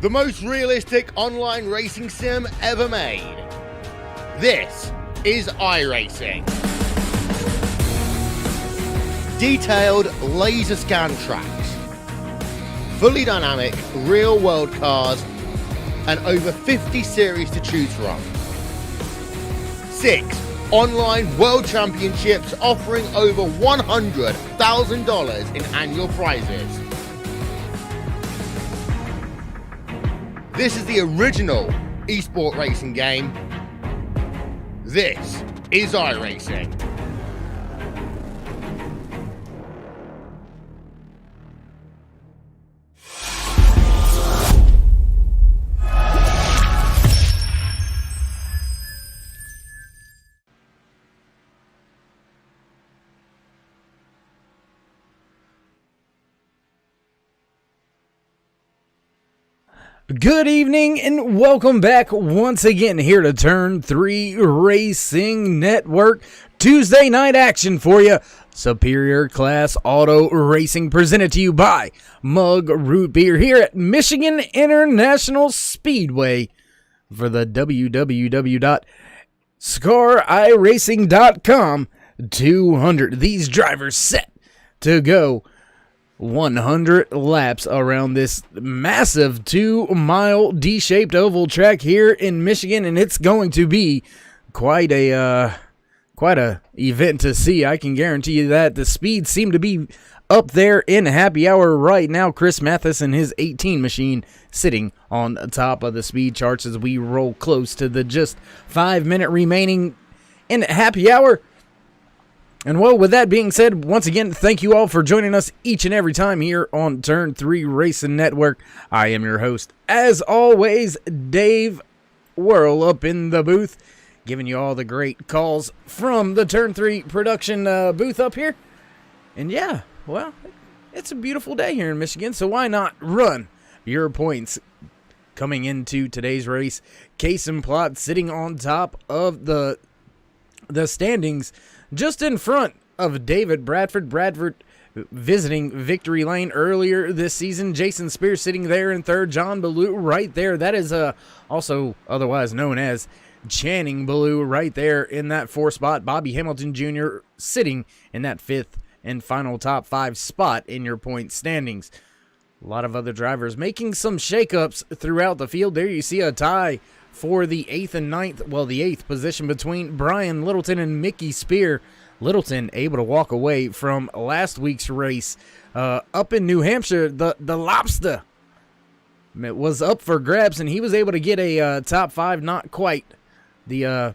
the most realistic online racing sim ever made. This is iRacing. Detailed laser scan tracks, fully dynamic real world cars, and over 50 series to choose from. 6 online world championships offering over $100,000 in annual prizes. This is the original esport racing game. This is iRacing. Good evening and welcome back once again here to Turn 3 Racing Network. Tuesday night action for you. Superior Class Auto Racing presented to you by Mug Root Beer here at Michigan International Speedway for the www.scariracing.com 200. These drivers set to go 100 laps around this massive 2-mile D-shaped oval track here in Michigan, and it's going to be quite a event to see. I can guarantee you that. The speeds seem to be up there in happy hour right now. Chris Mathis and his 18 machine sitting on the top of the speed charts as we roll close to the just 5 minute remaining in happy hour. And well, with that being said, once again, thank you all for joining us each and every time here on Turn 3 Racing Network. I am your host, as always, Dave Whirl, up in the booth, giving you all the great calls from the Turn 3 production booth up here. And yeah, well, it's a beautiful day here in Michigan, so why not run your points coming into today's race? Case and Plot sitting on top of the standings, just in front of David Bradford. Bradford visiting victory lane earlier this season. Jason Spears sitting there in third. John Ballou right there. That is also otherwise known as Channing Ballou right there in that 4th spot. Bobby Hamilton Jr. sitting in that 5th and final top 5 spot in your point standings. A lot of other drivers making some shakeups throughout the field. There you see a tie for the 8th and 9th, well, the 8th position between Brian Littleton and Mickey Spear. Littleton able to walk away from last week's race up in New Hampshire. The Lobster was up for grabs, and he was able to get a top 5, not quite the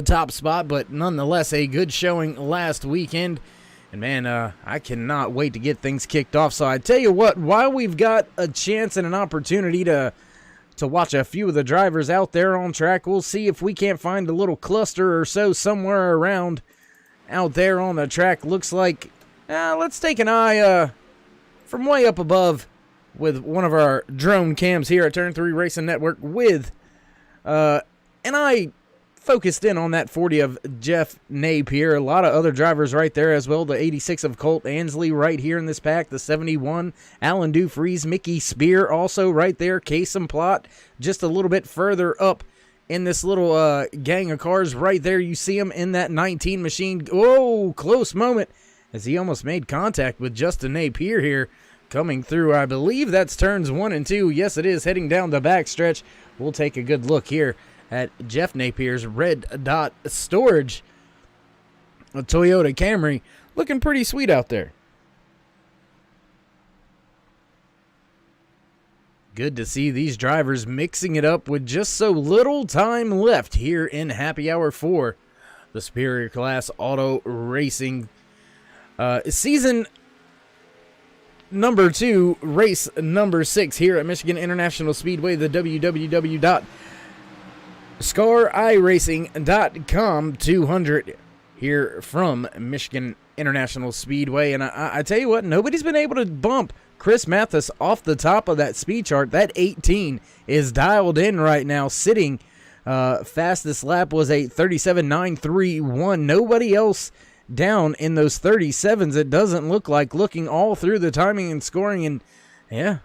top spot, but nonetheless a good showing last weekend. And man, I cannot wait to get things kicked off. So I tell you what, while we've got a chance and an opportunity to watch a few of the drivers out there on track, we'll see if we can't find a little cluster or so somewhere around out there on the track. Looks like, let's take an eye from way up above with one of our drone cams here at Turn 3 Racing Network with an eye focused in on that 40 of Jeff Napier. A lot of other drivers right there as well. The 86 of Colt Ansley right here in this pack. The 71, Alan Dufries, Mickey Spear also right there. Case and Plot just a little bit further up in this little gang of cars right there. You see him in that 19 machine. Oh, close moment as he almost made contact with Justin Napier here coming through. I believe that's turns 1 and 2. Yes, it is, heading down the backstretch. We'll take a good look here at Jeff Napier's red dot storage. A Toyota Camry looking pretty sweet out there. Good to see these drivers mixing it up with just so little time left here in happy hour 4. The Superior Class Auto Racing season number 2, race number 6 here at Michigan International Speedway, the www.scariracing.com 200 here from Michigan International Speedway. And I tell you what, nobody's been able to bump Chris Mathis off the top of that speed chart. That 18 is dialed in right now, sitting fastest lap was a 37.931. Nobody else down in those 37s, it doesn't look like, looking all through the timing and scoring. And yeah,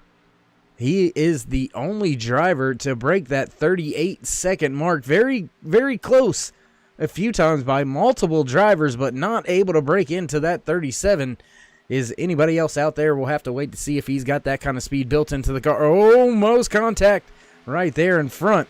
He is the only driver to break that 38-second mark. Very, very close a few times by multiple drivers, but not able to break into that 37. Is anybody else out there? We'll have to wait to see if he's got that kind of speed built into the car. Almost contact right there in front.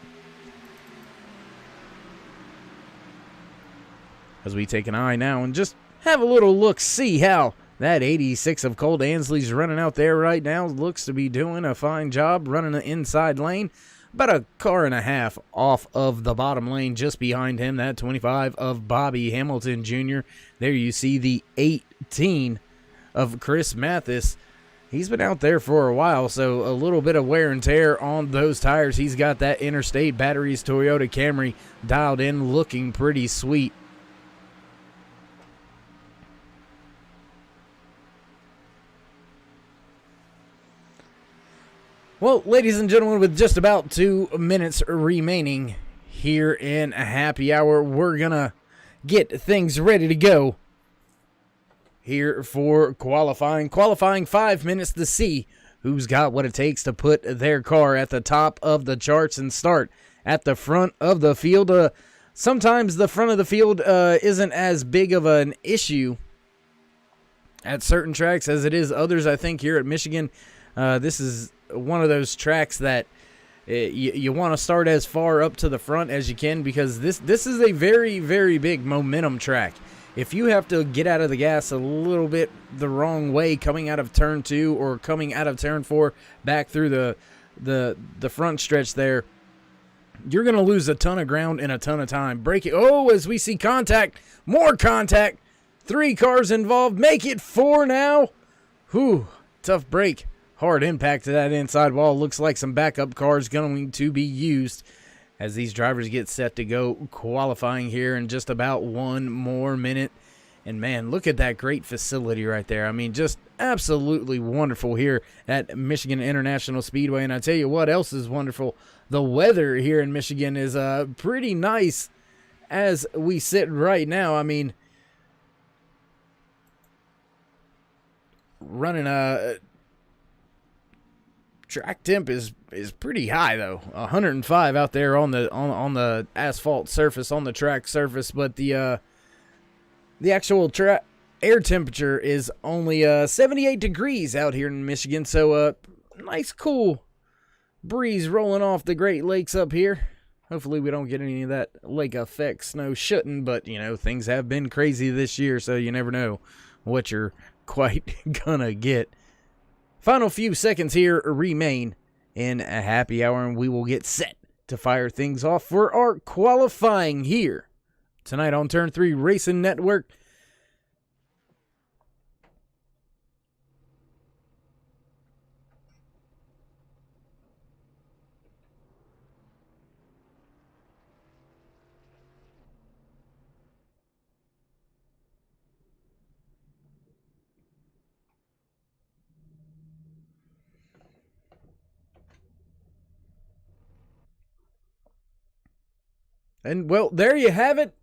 As we take an eye now and just have a little look, see how that 86 of Cole Ansley's running out there right now. Looks to be doing a fine job running the inside lane. About a car and a half off of the bottom lane just behind him. That 25 of Bobby Hamilton Jr. There you see the 18 of Chris Mathis. He's been out there for a while, so a little bit of wear and tear on those tires. He's got that Interstate Batteries Toyota Camry dialed in, looking pretty sweet. Well, ladies and gentlemen, with just about 2 minutes remaining here in a happy hour, we're going to get things ready to go here for qualifying. Qualifying 5 minutes to see who's got what it takes to put their car at the top of the charts and start at the front of the field. Sometimes the front of the field isn't as big of an issue at certain tracks as it is others. I think here at Michigan, this is one of those tracks that you want to start as far up to the front as you can, because this is a very, very big momentum track. If you have to get out of the gas a little bit the wrong way coming out of turn 2 or coming out of turn 4 back through the front stretch there, you're going to lose a ton of ground in a ton of time. Break it. Oh, as we see contact, more contact. 3 cars involved. Make it 4 now. Whew, tough break. Hard impact to that inside wall. Looks like some backup cars going to be used as these drivers get set to go qualifying here in just about 1 more minute. And man, look at that great facility right there. I mean, just absolutely wonderful here at Michigan International Speedway. And I tell you what else is wonderful. The weather here in Michigan is pretty nice as we sit right now. I mean, running a track temp is pretty high though, 105 out there on the asphalt surface, on the track surface, but the actual air temperature is only 78 degrees out here in Michigan. So nice cool breeze rolling off the Great Lakes up here. Hopefully we don't get any of that lake effect. Snow shouldn't, but you know, things have been crazy this year, so you never know what you're quite gonna get. Final few seconds here remain in a happy hour, and we will get set to fire things off for our qualifying here tonight on Turn 3 Racing Network. And, well, there you have it.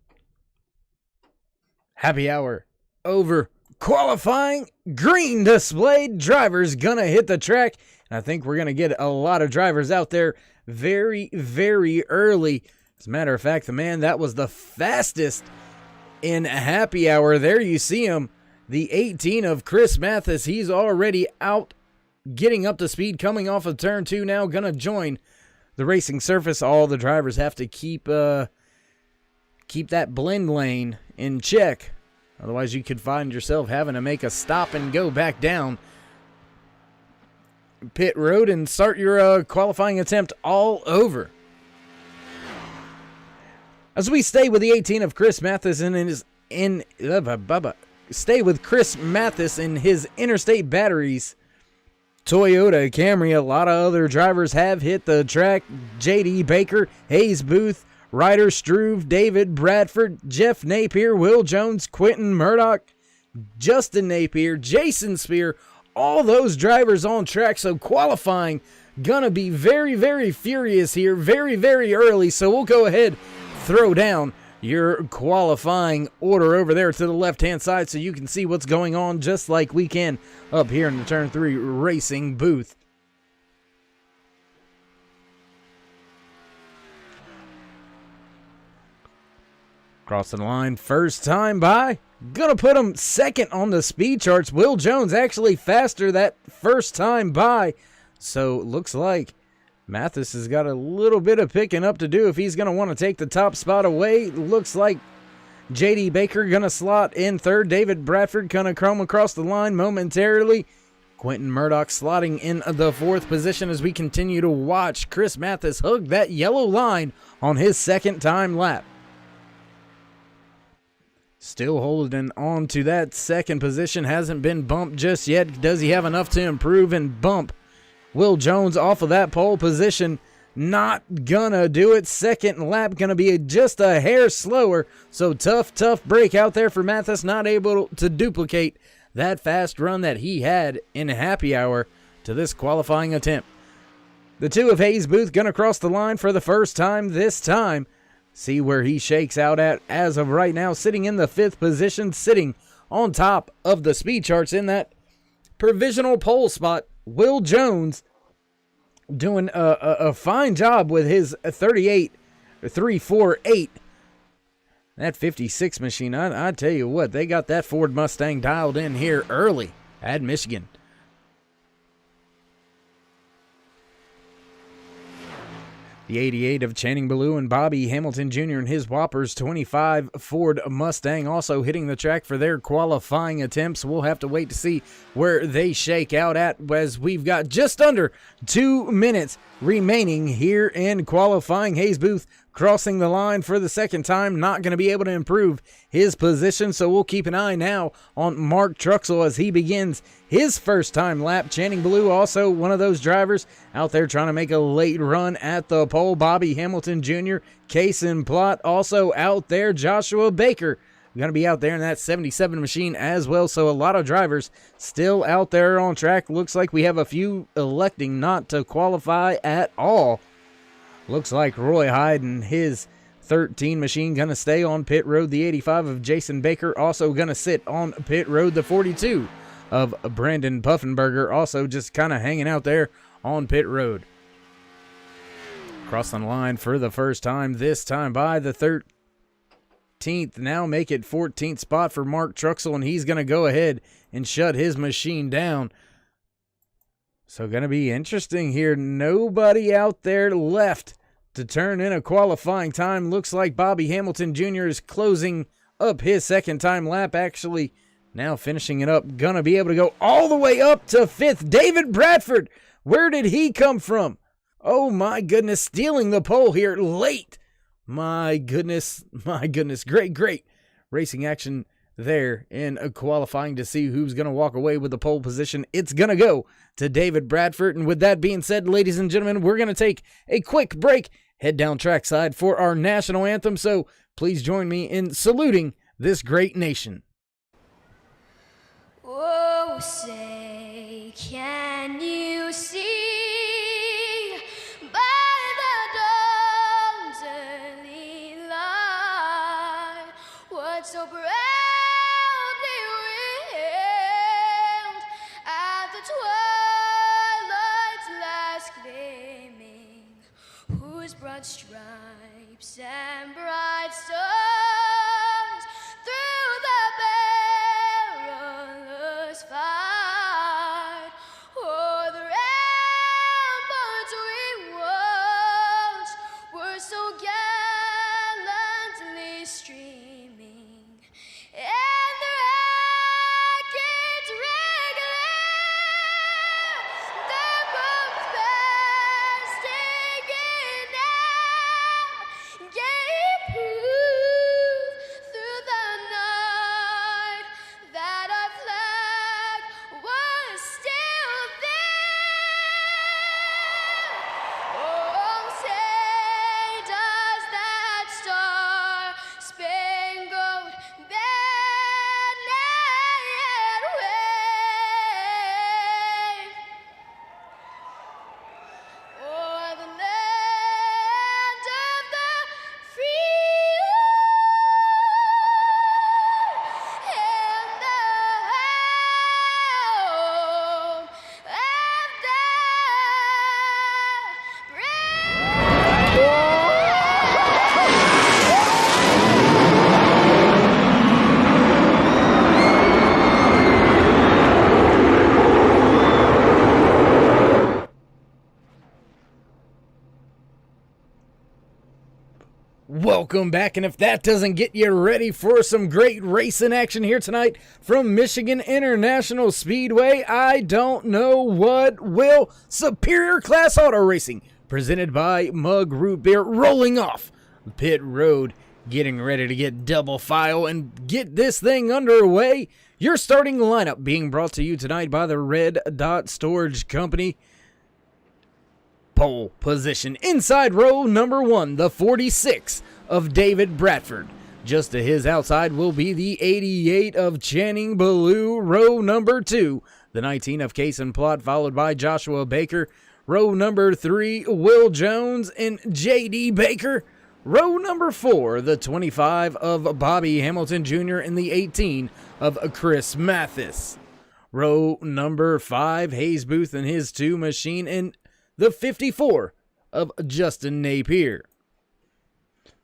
Happy hour over. Qualifying, green displayed. Drivers gonna hit the track. And I think we're gonna get a lot of drivers out there very, very early. As a matter of fact, the man that was the fastest in happy hour, there you see him. The 18 of Chris Mathis. He's already out, getting up to speed, coming off of turn 2 now. Gonna join the racing surface. All the drivers have to keep that blend lane in check. Otherwise, you could find yourself having to make a stop and go back down pit road and start your qualifying attempt all over. As we stay with the 18 of Chris Mathis stay with Chris Mathis in his Interstate Batteries Toyota Camry. A lot of other drivers have hit the track. J.D. Baker, Hayes Booth, Ryder Struve, David Bradford, Jeff Napier, Will Jones, Quentin Murdoch, Justin Napier, Jason Spear, all those drivers on track. So qualifying gonna be very, very furious here, very, very early. So we'll go ahead, throw down your qualifying order over there to the left-hand side so you can see what's going on just like we can up here in the Turn 3 Racing booth. Crossing the line first time by. Gonna put him second on the speed charts. Will Jones actually faster that first time by. So looks like Mathis has got a little bit of picking up to do if he's going to want to take the top spot away. Looks like J.D. Baker going to slot in third. David Bradford going to come across the line momentarily. Quentin Murdoch slotting in the fourth position as we continue to watch Chris Mathis hug that yellow line on his second time lap. Still holding on to that second position. Hasn't been bumped just yet. Does he have enough to improve and bump Will Jones off of that pole position? Not gonna do it. Second lap gonna be just a hair slower. So tough break out there for Mathis. Not able to duplicate that fast run that he had in happy hour to this qualifying attempt. The two of Hayes Booth gonna cross the line for the first time this time. See where he shakes out at as of right now. Sitting in the fifth position. Sitting on top of the speed charts in that provisional pole spot. Will Jones doing a fine job with his 38.348. That 56 machine, I tell you what, they got that Ford Mustang dialed in here early at Michigan. The 88 of Channing Ballou and Bobby Hamilton Jr. and his Whoppers 25 Ford Mustang also hitting the track for their qualifying attempts. We'll have to wait to see where they shake out at as we've got just under 2 minutes remaining here in qualifying. Hayes Booth crossing the line for the second time, not going to be able to improve his position, so we'll keep an eye now on Mark Truxell as he begins his first time lap. Channing Ballou also one of those drivers out there trying to make a late run at the pole. Bobby Hamilton Jr., Case and Plot also out there. Joshua Baker going to be out there in that 77 machine as well, so a lot of drivers still out there on track. Looks like we have a few electing not to qualify at all. Looks like Roy Hyde and his 13 machine going to stay on pit road. The 85 of Jason Baker also going to sit on pit road. The 42 of Brandon Puffenberger also just kind of hanging out there on pit road. Crossing the line for the first time, this time by the 13th. Now make it 14th spot for Mark Truxell, and he's going to go ahead and shut his machine down. So going to be interesting here. Nobody out there left to turn in a qualifying time. Looks like Bobby Hamilton Jr. is closing up his second time lap. Actually, now finishing it up. Going to be able to go all the way up to fifth. David Bradford, where did he come from? Oh my goodness, stealing the pole here late. My goodness. Great racing action there in a qualifying to see who's going to walk away with the pole position. It's going to go to David Bradford. And with that being said, ladies and gentlemen, we're going to take a quick break, head down trackside for our national anthem. So please join me in saluting this great nation. Oh, say, can you see by the dawn's early light what so proudly wailed at the twilight's last gleaming, whose broad stripes and bright stars through the perilous fight o'er the ramparts we watched were so gallantly streaming, and the rockets regular their bombs bursting in air gave proof Welcome back, and if that doesn't get you ready for some great racing action here tonight from Michigan International Speedway, I don't know what will. Superior Class Auto Racing, presented by Mug Root Beer, rolling off pit road, getting ready to get double file and get this thing underway. Your starting lineup being brought to you tonight by the Red Dot Storage Company. Pole position inside row number 1, the 46 of David Bradford. Just to his outside will be the 88 of Channing Ballou. Row number 2, the 19 of Kason Plott, followed by Joshua Baker. Row number 3, Will Jones and J.D. Baker. Row number 4, the 25 of Bobby Hamilton Jr. and the 18 of Chris Mathis. Row number 5, Hayes Booth and his 2 machine, and the 54 of Justin Napier.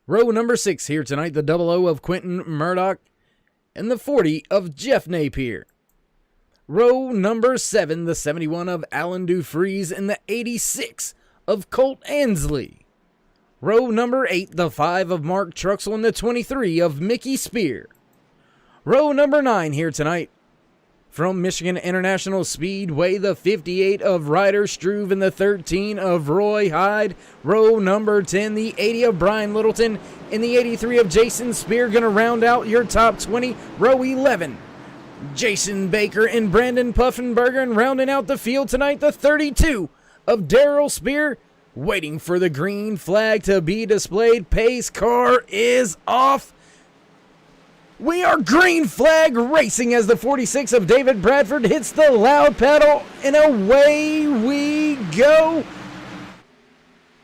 Row number 6 here tonight, the 00 of Quentin Murdoch and the 40 of Jeff Napier. Row number 7, the 71 of Alan Dufries and the 86 of Colt Ansley. Row number 8, the 5 of Mark Truxell and the 23 of Mickey Spear. Row number 9 here tonight, from Michigan International Speedway, the 58 of Ryder Struve and the 13 of Roy Hyde. Row number 10, the 80 of Brian Littleton and the 83 of Jason Spear. Going to round out your top 20. Row 11, Jason Baker and Brandon Puffenberger. And rounding out the field tonight, the 32 of Daryl Spear. Waiting for the green flag to be displayed. Pace car is off. We are green flag racing as the 46 of David Bradford hits the loud pedal, and away we go.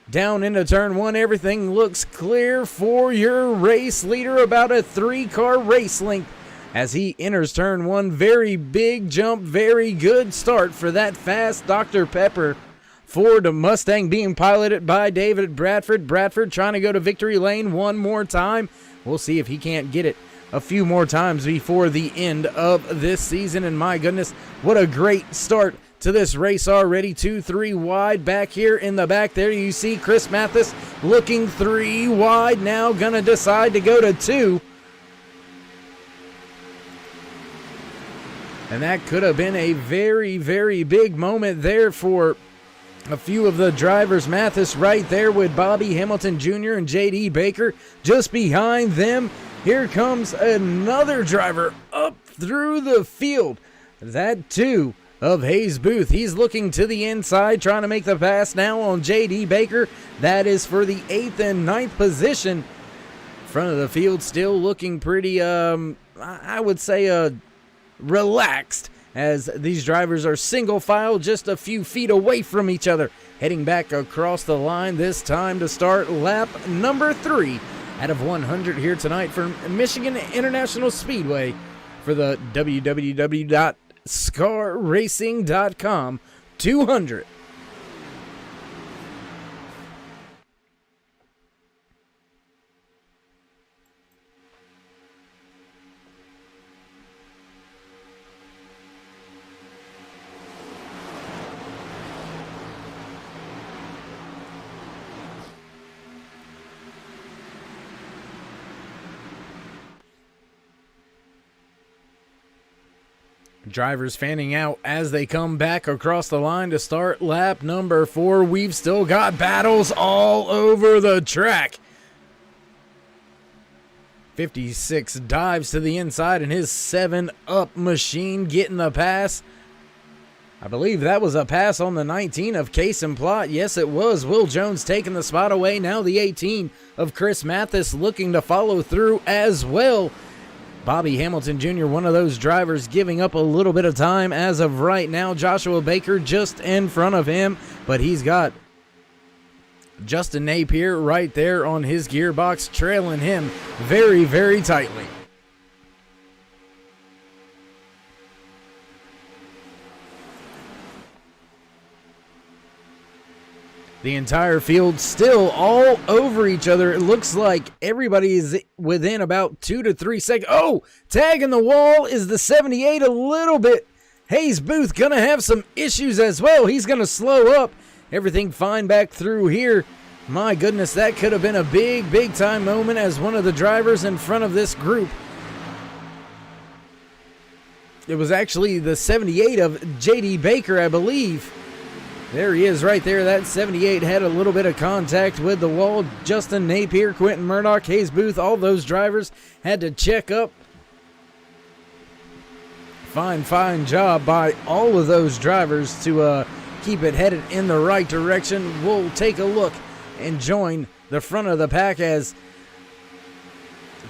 Down into turn 1, everything looks clear for your race leader, about a 3-car race length as he enters turn 1. Very big jump, very good start for that fast Dr. Pepper Ford Mustang being piloted by David Bradford. Bradford trying to go to victory lane one more time. We'll see if he can't get it a few more times before the end of this season. And my goodness, what a great start to this race already. 2-3 wide back here in the back. There you see Chris Mathis looking 3 wide, now gonna decide to go to 2. And that could have been a very, very big moment there for a few of the drivers. Mathis right there with Bobby Hamilton Jr. and J.D. Baker just behind them. Here comes another driver up through the field. That too of Hayes Booth. He's looking to the inside, trying to make the pass now on J.D. Baker. That is for the 8th and 9th position. Front of the field still looking pretty, I would say, relaxed, as these drivers are single file just a few feet away from each other. Heading back across the line this time to start lap number 3 out of 100 here tonight from Michigan International Speedway for the www.scarracing.com 200. Drivers fanning out as they come back across the line to start lap number 4. We've still got battles all over the track. 56 dives to the inside in his 7-up machine, getting the pass. I believe that was a pass on the 19 of Kason Plott. Yes, it was. Will Jones taking the spot away. Now the 18 of Chris Mathis looking to follow through as well. Bobby Hamilton Jr., one of those drivers, giving up a little bit of time as of right now. Joshua Baker just in front of him, but he's got Justin Napier right there on his gearbox, trailing him very, very tightly. The entire field still all over each other. It looks like everybody is within about 2 to 3 seconds. Oh, tagging the wall is the 78 a little bit. Hayes Booth going to have some issues as well. He's going to slow up. Everything fine back through here My goodness, that could have been a big time moment as one of the drivers in front of this group. It was actually the 78 of JD Baker, I believe. There he is right there. That 78 had a little bit of contact with the wall. Justin Napier, Quentin Murdoch, Hayes Booth, all those drivers had to check up. Fine job by all of those drivers to keep it headed in the right direction. We'll take a look and join the front of the pack as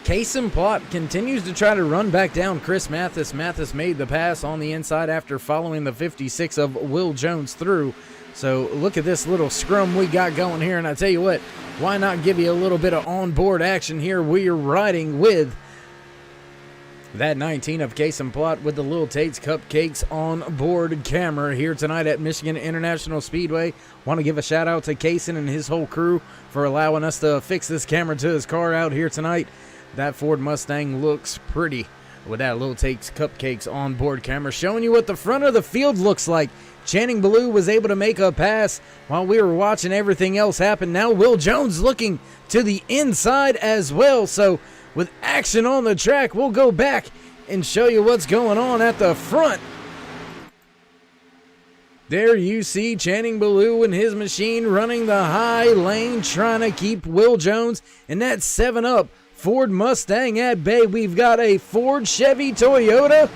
Kason Plott continues to try to run back down Chris Mathis. Mathis made the pass on the inside after following the 56 of Will Jones through. So look at this little scrum we got going here. And I tell you what, why not give you a little bit of onboard action here? We are riding with that 19 of Kason Plott with the Little Tate's Cupcakes on board camera here tonight at Michigan International Speedway. Want to give a shout out to Kason and his whole crew for allowing us to fix this camera to his car out here tonight. That Ford Mustang looks pretty with that Little Tate's Cupcakes on board camera, showing you what the front of the field looks like. Channing Ballou was able to make a pass while we were watching everything else happen. Now Will Jones looking to the inside as well. So with action on the track, we'll go back and show you what's going on at the front. There you see Channing Ballou and his machine running the high lane, trying to keep Will Jones and that 7-up Ford Mustang at bay. We've got a Ford, Chevy, Toyota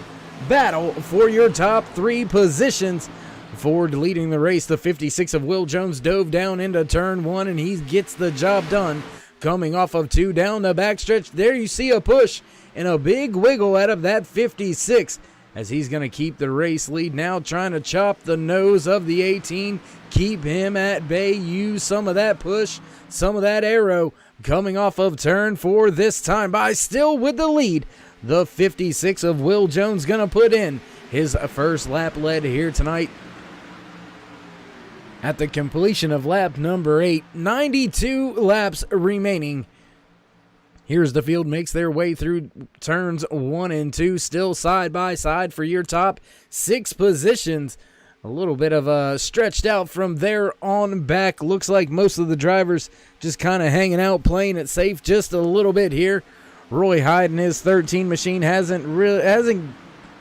battle for your top three positions. Ford leading the race. The 56 of Will Jones dove down into turn one, and he gets the job done. Coming off of two down the backstretch, there you see a push and a big wiggle out of that 56 as he's going to keep the race lead. Now trying to chop the nose of the 18, keep him at bay, use some of that push, some of that arrow. Coming off of turn four this time by still with the lead. The 56 of Will Jones going to put in his first lap led here tonight. At the completion of lap number 8, 92 laps remaining. Here's the field, makes their way through turns 1 and 2, still side by side for your top 6 positions. A little bit of stretched out from there on back. Looks like most of the drivers just kind of hanging out, playing it safe just a little bit here. Roy Hyde and his 13 machine hasn't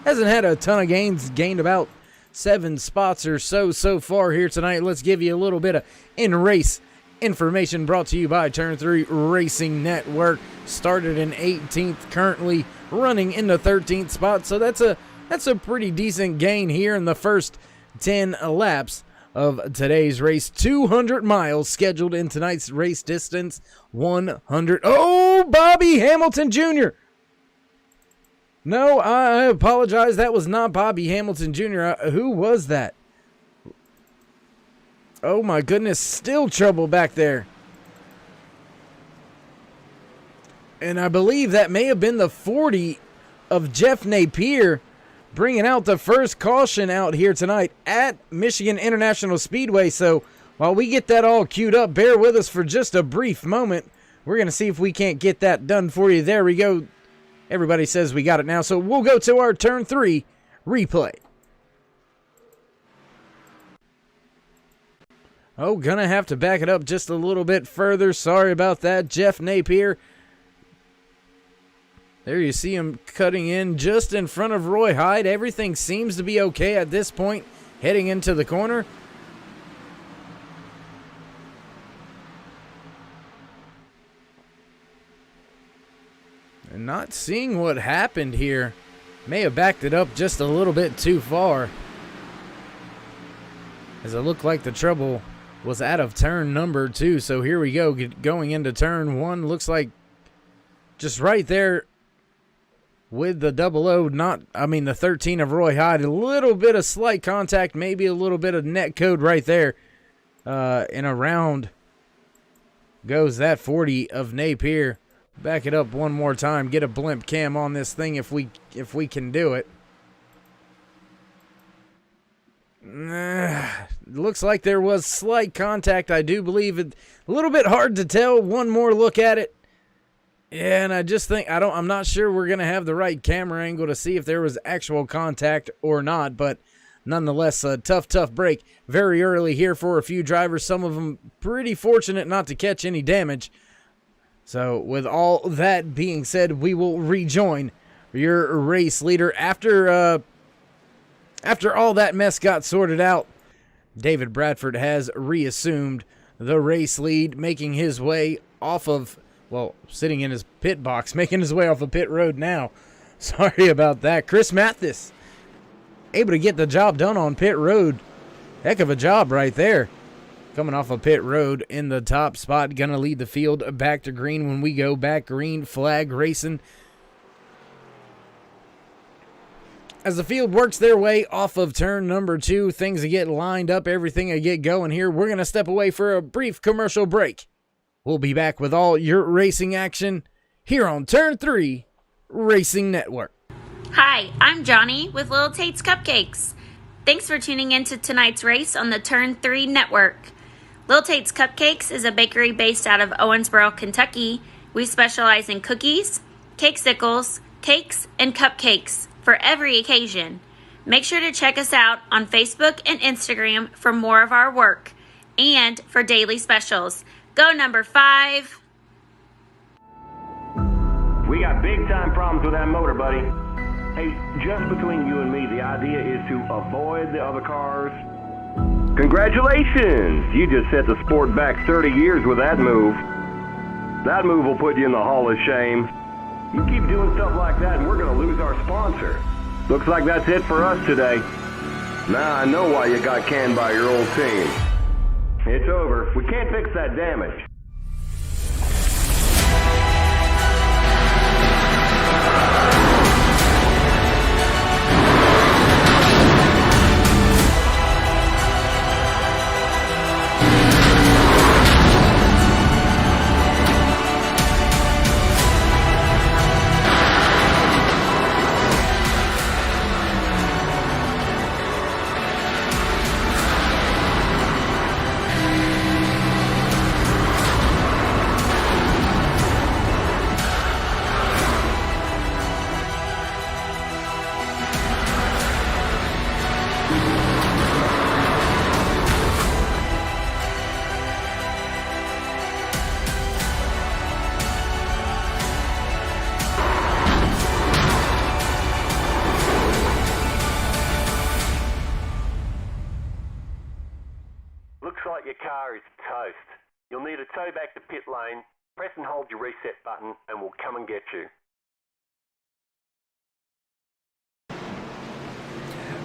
had a ton of gains, gained about 7 spots or so far here tonight. Let's give you a little bit of in-race information brought to you by Turn 3 Racing Network. Started in 18th, currently running in the 13th spot. So that's a pretty decent gain here in the first 10 laps of today's race. 200 miles scheduled in tonight's race distance. 100. Oh, Bobby Hamilton Jr. No, I apologize. That was not Bobby Hamilton Jr. Who was that? Oh my goodness, still trouble back there. And I believe that may have been the 40 of Jeff Napier, bringing out the first caution out here tonight at Michigan International Speedway. So while we get that all queued up, bear with us for just a brief moment. We're going to see if we can't get that done for you. There we go. Everybody says we got it now, so we'll go to our Turn 3 replay. Oh, gonna have to back it up just a little bit further. Sorry about that, Jeff Napier. There you see him cutting in just in front of Roy Hyde. Everything seems to be okay at this point, heading into the corner. And not seeing what happened here. May have backed it up just a little bit too far, as it looked like the trouble was out of turn number 2. So here we go, going into turn 1. Looks like just right there with the 00, the 13 of Roy Hyde. A little bit of slight contact, maybe a little bit of net code right there. And around goes that 40 of Napier. Back it up one more time. Get a blimp cam on this thing if we can do it. Looks like there was slight contact, I do believe. It a little bit hard to tell. One more look at it. Yeah, and I just think I'm not sure we're gonna have the right camera angle to see if there was actual contact or not, but nonetheless, a tough break very early here for a few drivers. Some of them pretty fortunate not to catch any damage. So with all that being said, we will rejoin your race leader after all that mess got sorted out. David Bradford has reassumed the race lead, making his way off of, well, sitting in his pit box, making his way off of pit road now. Sorry about that. Chris Mathis able to get the job done on pit road. Heck of a job right there. Coming off of pit road in the top spot, gonna lead the field back to green when we go back. Green flag racing as the field works their way off of turn number 2. Things get lined up, everything will get going here. We're gonna step away for a brief commercial break. We'll be back with all your racing action here on Turn 3 Racing Network. Hi, I'm Johnny with Little Tate's Cupcakes. Thanks for tuning in to tonight's race on the Turn 3 Network. Little Tate's Cupcakes is a bakery based out of Owensboro, Kentucky. We specialize in cookies, cakesicles, cakes, and cupcakes for every occasion. Make sure to check us out on Facebook and Instagram for more of our work and for daily specials. Go number 5. We got big time problems with that motor, buddy. Hey, just between you and me, the idea is to avoid the other cars. Congratulations! You just set the sport back 30 years with that move. That move will put you in the Hall of Shame. You keep doing stuff like that and we're going to lose our sponsor. Looks like that's it for us today. Now I know why you got canned by your old team. It's over. We can't fix that damage. You'll need a tow back to pit lane. Press and hold your reset button and we'll come and get you.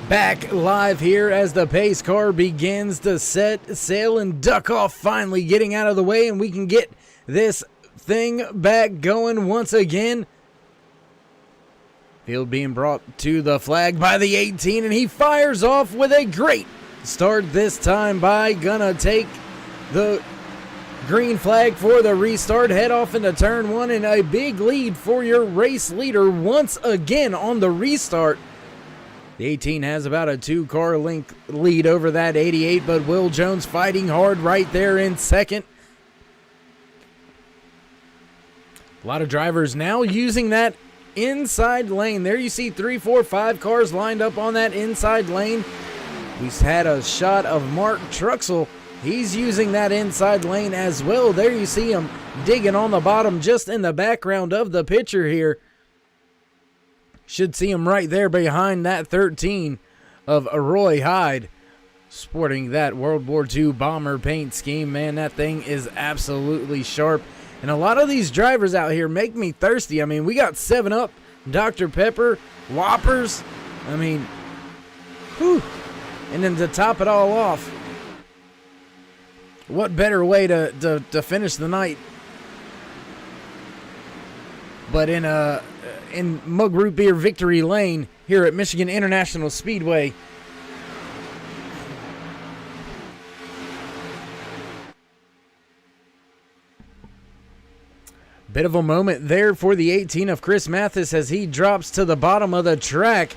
Back live here as the pace car begins to set sail and duck off, finally getting out of the way, and we can get this thing back going once again. Field being brought to the flag by the 18, and he fires off with a great start this time by gonna take the green flag for the restart, head off into turn 1, and a big lead for your race leader once again on the restart. The 18 has about a 2-car length lead over that 88, but Will Jones fighting hard right there in second. A lot of drivers now using that inside lane. There you see 3, 4, 5 cars lined up on that inside lane. We had a shot of Mark Truxell. He's using that inside lane as well. There you see him digging on the bottom just in the background of the picture here. Should see him right there behind that 13 of Roy Hyde, sporting that World War II bomber paint scheme. Man, that thing is absolutely sharp. And a lot of these drivers out here make me thirsty. I mean, we got 7-Up, Dr. Pepper, Whoppers. I mean, whew. And then to top it all off, what better way to finish the night but in Mug Root Beer Victory Lane here at Michigan International Speedway. Bit of a moment there for the 18 of Chris Mathis as he drops to the bottom of the track.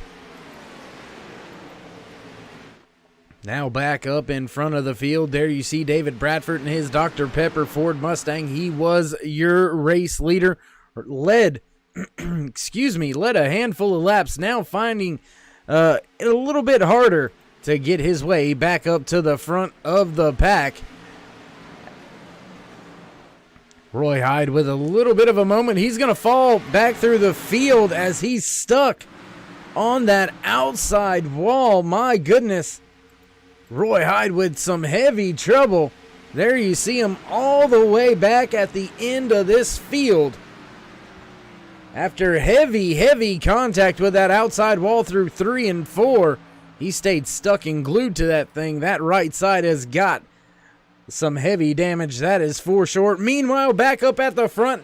Now back up in front of the field. There you see David Bradford and his Dr. Pepper Ford Mustang. He was your race leader. Led a handful of laps. Now finding it a little bit harder to get his way back up to the front of the pack. Roy Hyde with a little bit of a moment. He's going to fall back through the field as he's stuck on that outside wall. My goodness. Roy Hyde with some heavy trouble. There you see him all the way back at the end of this field. After heavy contact with that outside wall through 3 and 4, he stayed stuck and glued to that thing. That right side has got some heavy damage. That is for short. Meanwhile, back up at the front,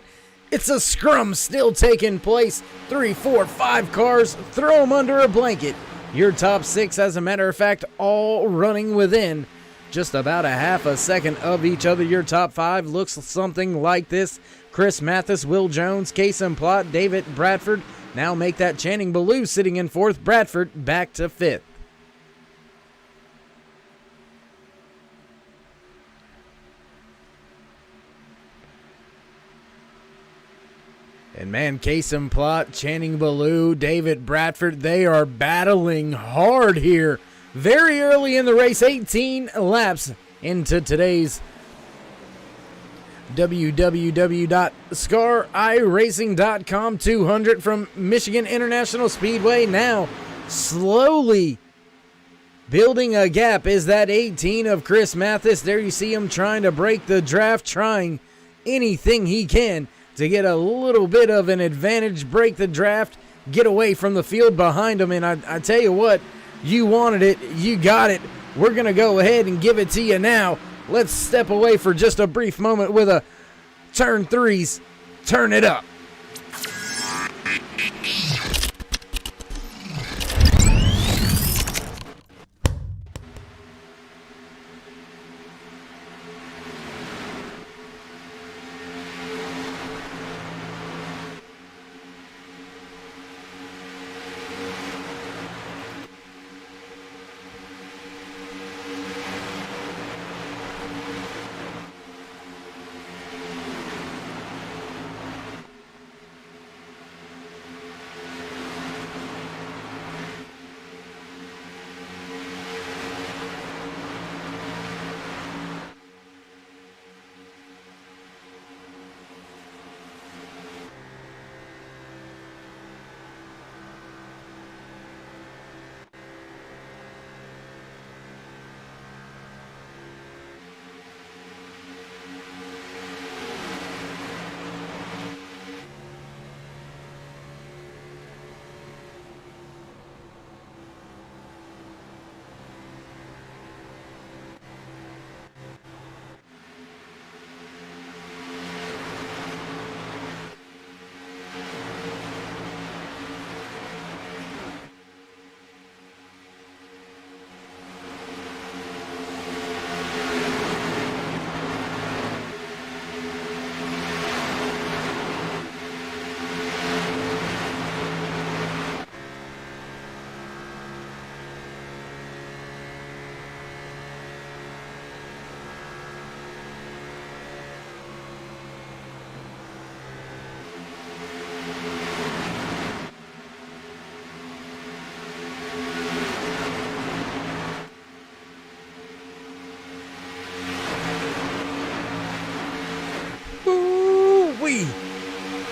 it's a scrum still taking place. 3, 4, 5 cars. Throw them under a blanket. Your top 6, as a matter of fact, all running within just about a half a second of each other. Your top 5 looks something like this. Chris Mathis, Will Jones, Kason Plott, David Bradford now make that Channing Ballou sitting in 4th. Bradford back to 5th. And man, Kason Plott, Channing Ballou, David Bradford, they are battling hard here. Very early in the race, 18 laps into today's www.scariracing.com 200 from Michigan International Speedway. Now, slowly building a gap is that 18 of Chris Mathis. There you see him trying to break the draft, trying anything he can to get a little bit of an advantage, break the draft, get away from the field behind him. And I tell you what, you wanted it, you got it. We're going to go ahead and give it to you now. Let's step away for just a brief moment with a Turn 3's Turn It Up.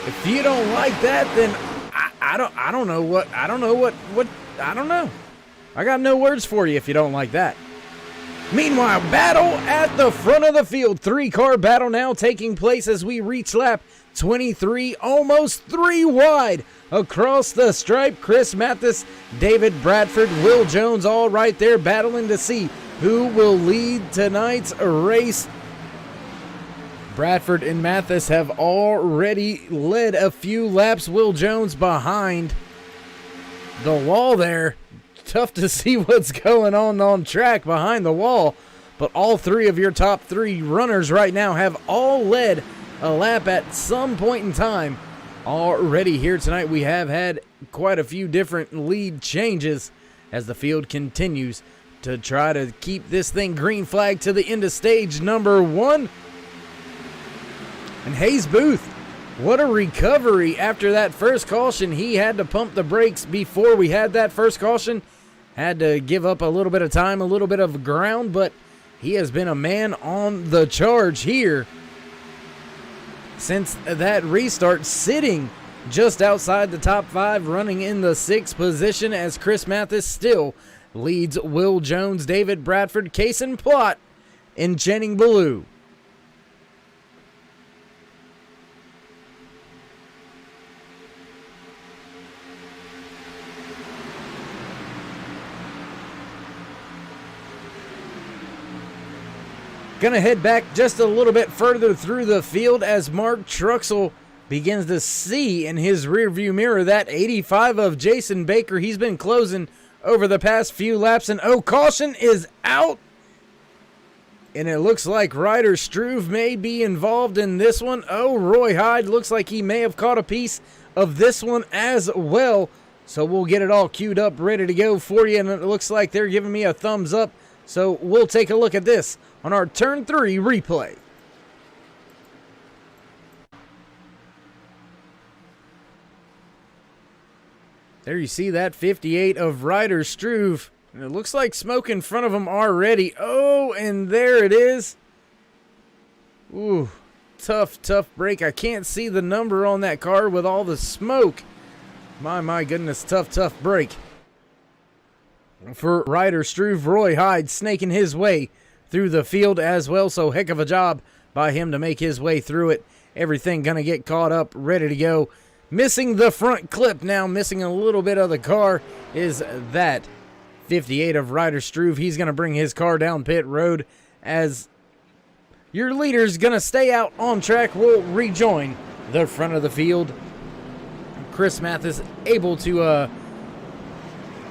If you don't like that, then I don't know. I got no words for you if you don't like that. Meanwhile, battle at the front of the field. 3-car battle now taking place as we reach lap 23, almost 3 wide across the stripe. Chris Mathis, David Bradford, Will Jones all right there battling to see who will lead tonight's race. Bradford and Mathis have already led a few laps. Will Jones behind the wall there. Tough to see what's going on track behind the wall. But all 3 of your top 3 runners right now have all led a lap at some point in time. Already here tonight, we have had quite a few different lead changes as the field continues to try to keep this thing green flag to the end of stage number 1. And Hayes Booth, what a recovery after that first caution. He had to pump the brakes before we had that first caution. had to give up a little bit of time, a little bit of ground, but he has been a man on the charge here since that restart, sitting just outside the top 5, running in the 6th position as Chris Mathis still leads Will Jones, David Bradford, Kason Plott, and Channing Ballou. Gonna head back just a little bit further through the field as Mark Truxell begins to see in his rearview mirror that 85 of Jason Baker. He's been closing over the past few laps, and caution is out. And it looks like Ryder Struve may be involved in this one. Roy Hyde looks like he may have caught a piece of this one as well. So we'll get it all queued up, ready to go for you, and it looks like they're giving me a thumbs up. So we'll take a look at this on our Turn 3 replay. There you see that 58 of Ryder Struve. And it looks like smoke in front of him already. And there it is. Ooh, tough break. I can't see the number on that car with all the smoke. My goodness, tough break. For Ryder Struve, Roy Hyde snaking his way through the field as well. So heck of a job by him to make his way through it. Everything going to get caught up, ready to go. Missing the front clip now, missing a little bit of the car is that 58 of Ryder Struve. He's going to bring his car down pit road as your leader's going to stay out on track. Will rejoin the front of the field. Chris Mathis able to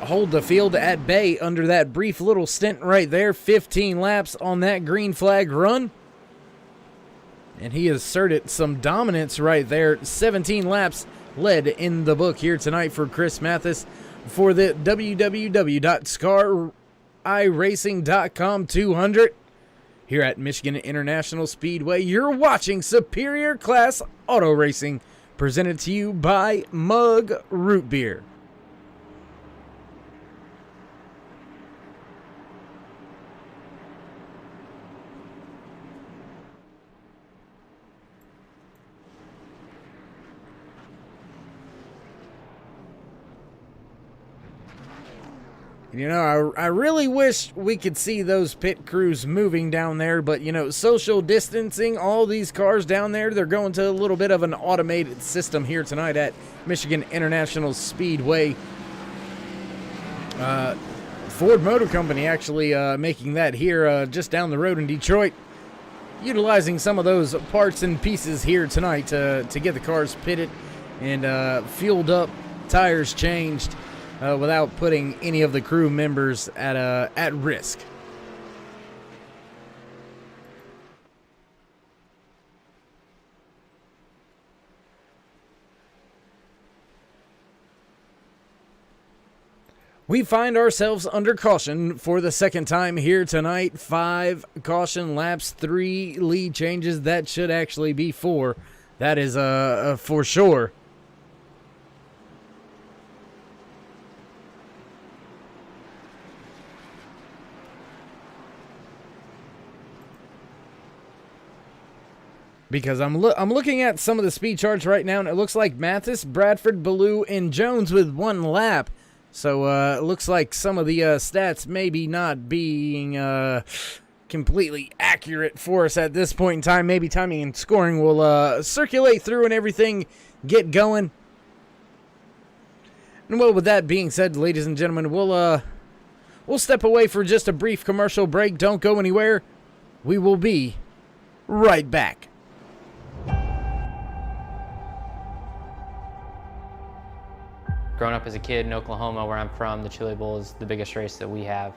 hold the field at bay under that brief little stint right there. 15 laps on that green flag run. And he asserted some dominance right there. 17 laps led in the book here tonight for Chris Mathis for the www.scariracing.com 200 here at Michigan International Speedway. You're watching Superior Class Auto Racing, presented to you by Mug Root Beer. You know, I really wish we could see those pit crews moving down there, but, you know, social distancing, all these cars down there, they're going to a little bit of an automated system here tonight at Michigan International Speedway. Ford Motor Company actually making that here just down the road in Detroit, utilizing some of those parts and pieces here tonight to get the cars pitted and fueled up, tires changed. Without putting any of the crew members at risk. We find ourselves under caution for the second time here tonight. 5 caution laps, 3 lead changes. That should actually be 4. That is for sure. Because I'm looking at some of the speed charts right now, and it looks like Mathis, Bradford, Ballou, and Jones with 1 lap. So it looks like some of the stats maybe not being completely accurate for us at this point in time. Maybe timing and scoring will circulate through and everything get going. And well, with that being said, ladies and gentlemen, we'll step away for just a brief commercial break. Don't go anywhere. We will be right back. Growing up as a kid in Oklahoma, where I'm from, the Chili Bowl is the biggest race that we have.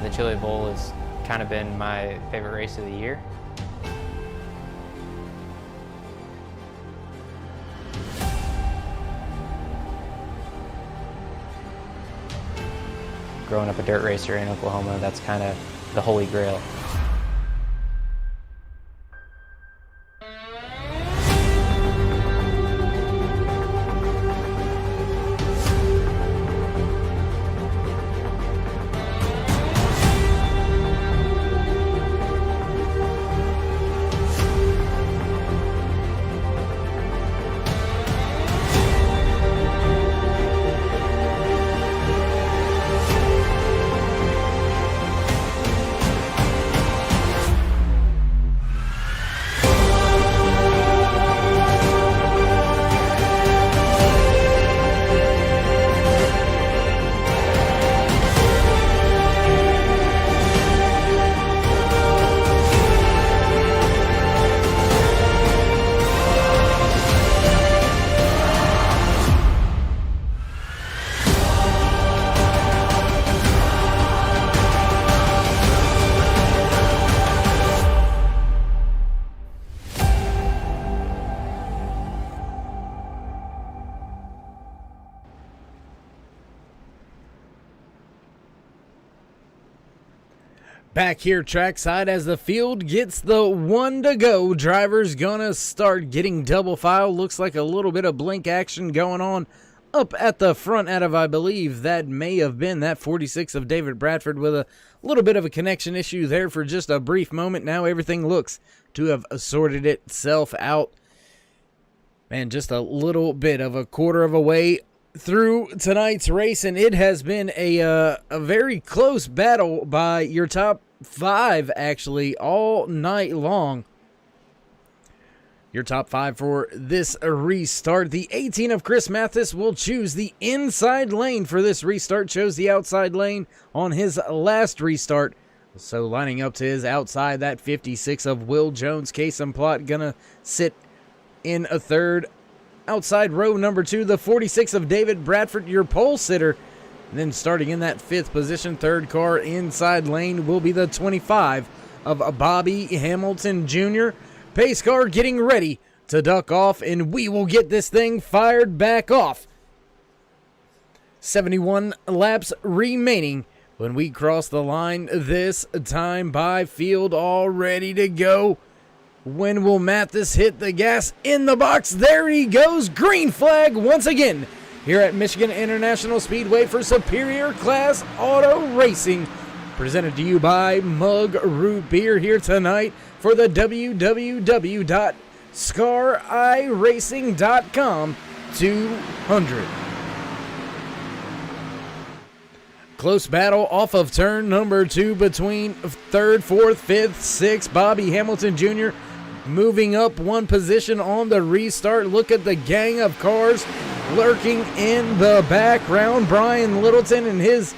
The Chili Bowl has kind of been my favorite race of the year. Growing up a dirt racer in Oklahoma, that's kind of the holy grail. Back here trackside as the field gets the one to go. Drivers gonna start getting double file. Looks like a little bit of blink action going on up at the front out of, I believe, that may have been that 46 of David Bradford with a little bit of a connection issue there for just a brief moment. Now everything looks to have sorted itself out. Man, just a little bit of a quarter of a way through tonight's race, and it has been a very close battle by your top 5 actually all night long. Your top 5 for this restart. The 18 of Chris Mathis will choose the inside lane for this restart. Chose the outside lane on his last restart. So lining up to his outside, that 56 of Will Jones. Kason Plott gonna sit in a third. Outside row number 2, the 46 of David Bradford, your pole sitter. And then starting in that 5th position, third car inside lane will be the 25 of Bobby Hamilton Jr. Pace car getting ready to duck off, and we will get this thing fired back off. 71 laps remaining when we cross the line this time by field, all ready to go. When will Mathis hit the gas in the box? There he goes. Green flag once again here at Michigan International Speedway for Superior Class Auto Racing. Presented to you by Mug Root Beer here tonight for the www.scariracing.com 200. Close battle off of turn number 2 between 3rd, 4th, 5th, 6th. Bobby Hamilton Jr. moving up one position on the restart. Look at the gang of cars lurking in the background. Brian Littleton and his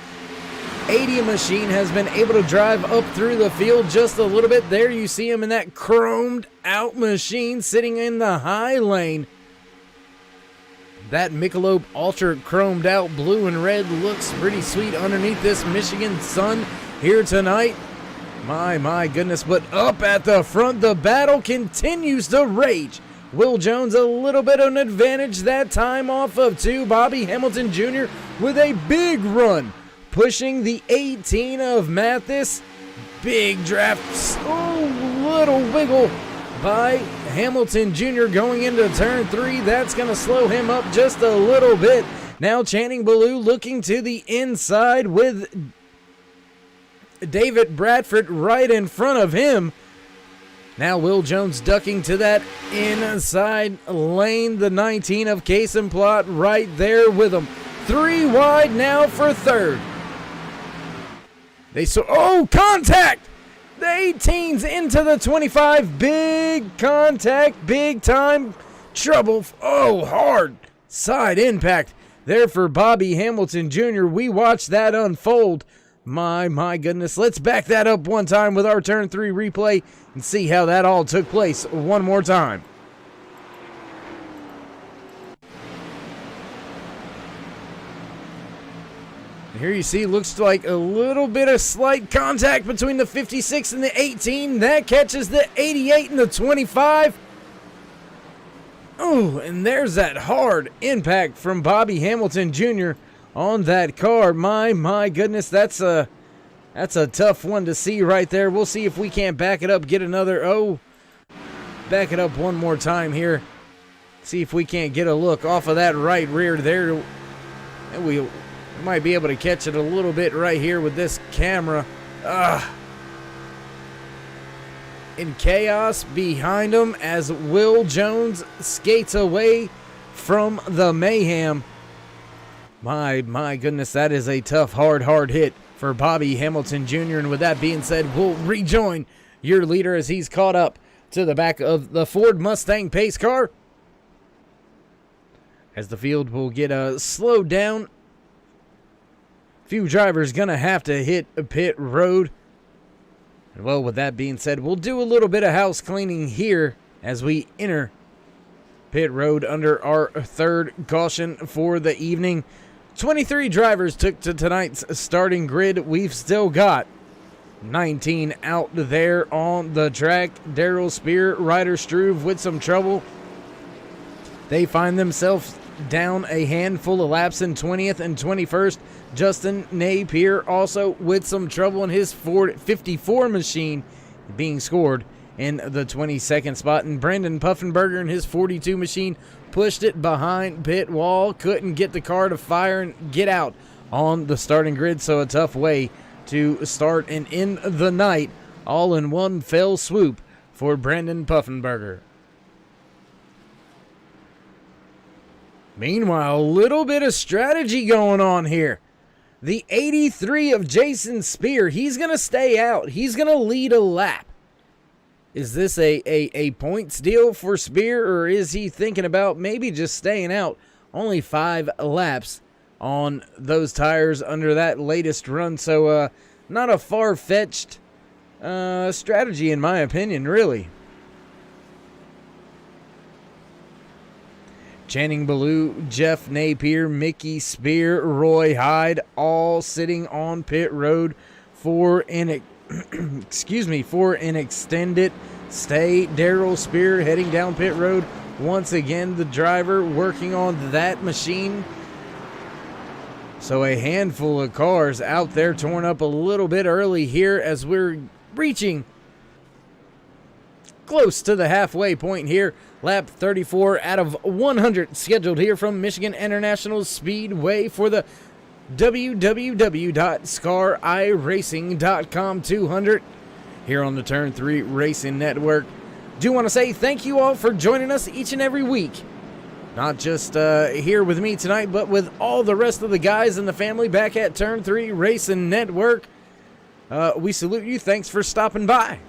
80 machine has been able to drive up through the field just a little bit. There you see him in that chromed out machine sitting in the high lane. That Michelob Ultra chromed out blue and red looks pretty sweet underneath this Michigan sun here tonight. My goodness, but up at the front, the battle continues to rage. Will Jones a little bit of an advantage that time off of 2. Bobby Hamilton Jr. with a big run, pushing the 18 of Mathis. Big draft, little wiggle by Hamilton Jr. going into turn 3. That's going to slow him up just a little bit. Now Channing Ballou looking to the inside with David Bradford right in front of him. Now Will Jones ducking to that inside lane. The 19 of Kason Plott right there with him. 3 wide now for 3rd. Contact! The 18's into the 25. Big contact, big time trouble. Hard side impact there for Bobby Hamilton Jr. We watched that unfold. My goodness. Let's back that up one time with our turn 3 replay and see how that all took place one more time. Here you see, looks like a little bit of slight contact between the 56 and the 18. That catches the 88 and the 25. Oh, and there's that hard impact from Bobby Hamilton Jr. on that car. My goodness, that's a tough one to see right there. We'll see if we can't back it up, get another, back it up one more time here. See if we can't get a look off of that right rear there. And we might be able to catch it a little bit right here with this camera. In chaos behind him as Will Jones skates away from the mayhem. My goodness, that is a tough, hard hit for Bobby Hamilton Jr. And with that being said, we'll rejoin your leader as he's caught up to the back of the Ford Mustang pace car. As the field will get slowed down. Few drivers gonna have to hit a pit road. And well, with that being said, we'll do a little bit of house cleaning here as we enter pit road under our 3rd caution for the evening. 23 drivers took to tonight's starting grid. We've still got 19 out there on the track. Daryl Spear, Ryder Struve with some trouble. They find themselves down a handful of laps in 20th and 21st. Justin Napier also with some trouble in his Ford 54 machine being scored in the 22nd spot. And Brandon Puffenberger in his 42 machine pushed it behind pit wall. Couldn't get the car to fire and get out on the starting grid. So a tough way to start and end the night all in one fell swoop for Brandon Puffenberger. Meanwhile, a little bit of strategy going on here. The 83 of Jason Spear, he's going to stay out. He's going to lead a lap. Is this a points deal for Spear, or is he thinking about maybe just staying out? Only 5 laps on those tires under that latest run, so not a far-fetched strategy in my opinion, really. Channing Ballou, Jeff Napier, Mickey Spear, Roy Hyde, all sitting on pit road for an for an extended stay. Darrell Spear heading down pit road once again, the driver working on that machine. So a handful of cars out there torn up a little bit early here as we're reaching close to the halfway point here. Lap 34 out of 100 scheduled here from Michigan International Speedway for the www.scariracing.com 200 here on the Turn 3 Racing Network. Do want to say thank you all for joining us each and every week. Not just here with me tonight, but with all the rest of the guys in the family back at Turn 3 Racing Network. We salute you. Thanks for stopping by.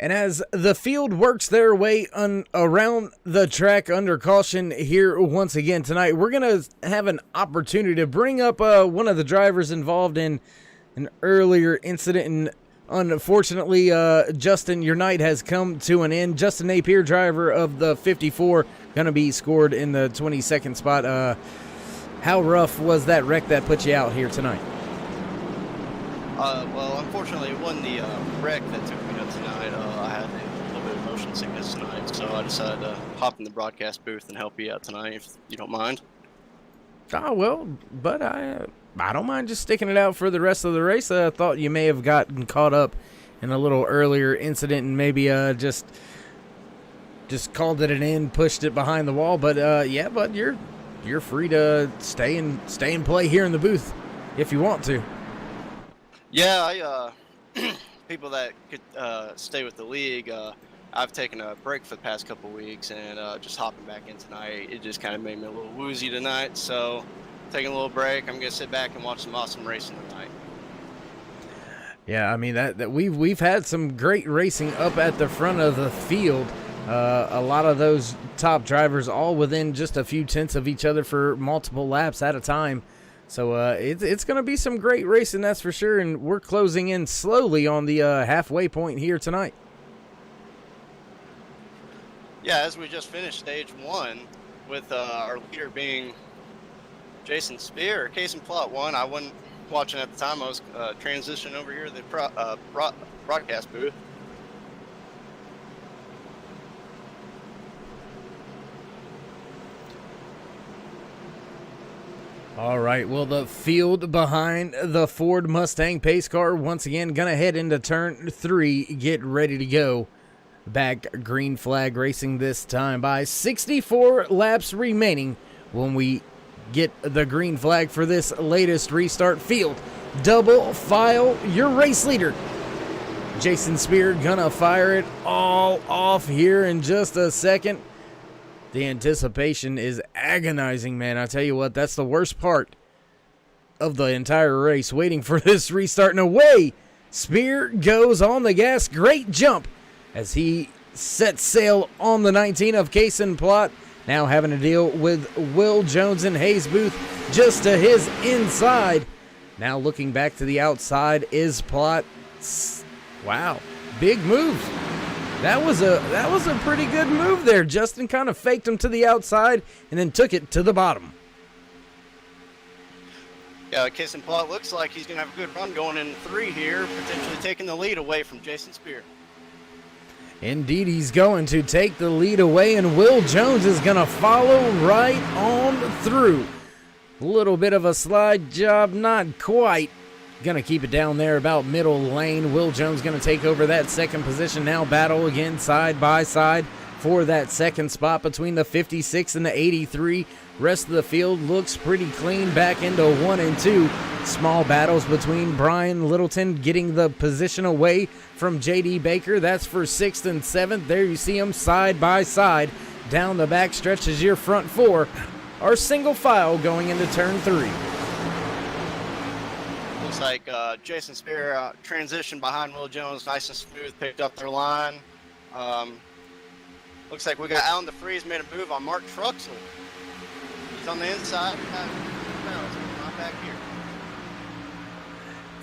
And as the field works their way around the track under caution here once again tonight, we're going to have an opportunity to bring up one of the drivers involved in an earlier incident. And unfortunately, Justin, your night has come to an end. Justin Napier, driver of the 54, going to be scored in the 22nd spot. How rough was that wreck that put you out here tonight? Well, unfortunately, it wasn't the wreck that took me out tonight. I had a little bit of motion sickness tonight, so I decided to hop in the broadcast booth and help you out tonight, if you don't mind. Oh, well, but I don't mind just sticking it out for the rest of the race. I thought you may have gotten caught up in a little earlier incident and maybe just called it an end, pushed it behind the wall. But yeah, but you're free to stay and play here in the booth if you want to. Yeah, people that could stay with the league, I've taken a break for the past couple weeks, and just hopping back in tonight, it just kind of made me a little woozy tonight. So, taking a little break, I'm gonna sit back and watch some awesome racing tonight. Yeah, I mean that we've had some great racing up at the front of the field. A lot of those top drivers all within just a few tenths of each other for multiple laps at a time. So it's going to be some great racing, that's for sure, and we're closing in slowly on the halfway point here tonight. Yeah, as we just finished stage 1 with our leader being Jason Spear. Case in plot 1, I wasn't watching at the time. I was transitioning over here to the broadcast booth. All right, well, the field behind the Ford Mustang pace car once again going to head into turn 3, get ready to go. Back green flag racing this time by 64 laps remaining when we get the green flag for this latest restart. Field, double file, your race leader. Jason Spear gonna fire it all off here in just a second. The anticipation is agonizing, man. I tell you what, that's the worst part of the entire race, waiting for this restart. And away, Spear goes on the gas. Great jump as he set sail on the 19 of Kason Plott. Now having to deal with Will Jones and Hayes Booth just to his inside. Now looking back to the outside is Plott. Wow, big moves. That was a pretty good move there. Justin kind of faked him to the outside and then took it to the bottom. Yeah, Kason Plott looks like he's going to have a good run going in 3 here, potentially taking the lead away from Jason Spear. Indeed, he's going to take the lead away, and Will Jones is going to follow right on through. A little bit of a slide job, not quite. Going to keep it down there about middle lane. Will Jones going to take over that second position. Now battle again side by side for that second spot between the 56 and the 83. Rest of the field looks pretty clean back into 1 and 2. Small battles between Brian Littleton getting the position away from J.D. Baker. That's for 6th and 7th. There you see them side by side. Down the back stretch as your front 4 are single file going into turn 3. Looks like Jason Spear transitioned behind Will Jones, nice and smooth, picked up their line. Looks like we got Alan DeFries made a move on Mark Truxell. He's on the inside. Not back here.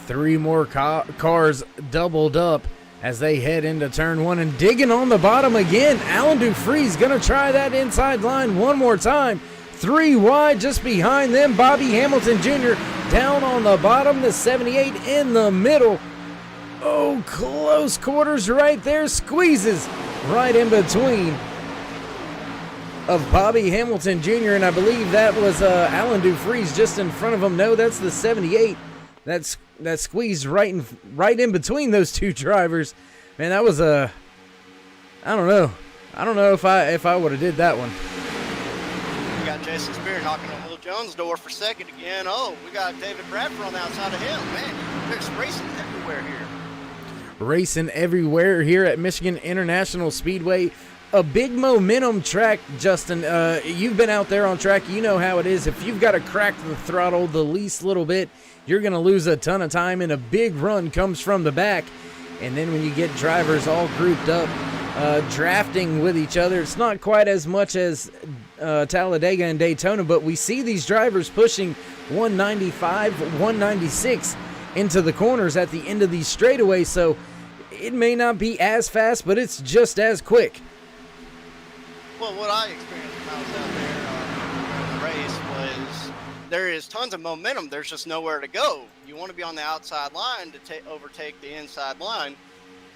3 more cars doubled up as they head into turn 1 and digging on the bottom again. Alan DeFries going to try that inside line one more time. 3 wide just behind them. Bobby Hamilton Jr. down on the bottom. The 78 in the middle. Oh, close quarters right there. Squeezes right in between of Bobby Hamilton Jr. and I believe that was Alan DeFries just in front of him. No, that's the 78. That squeezed right in between those 2 drivers. Man, that was I don't know if I would have did that one. We got Jason Spear knocking on Will Jones' door for second again. Oh, we got David Bradford on the outside of him. Man, there's racing everywhere here. Racing everywhere here at Michigan International Speedway. A big momentum track, Justin. You've been out there on track. You know how it is. If you've got to crack the throttle the least little bit, you're going to lose a ton of time, and a big run comes from the back. And then when you get drivers all grouped up, drafting with each other, it's not quite as much as Talladega and Daytona, but we see these drivers pushing 195, 196 into the corners at the end of these straightaways, so it may not be as fast, but it's just as quick. Well, what I experienced when I was out there in the race was there is tons of momentum. There's just nowhere to go. You want to be on the outside line to overtake the inside line,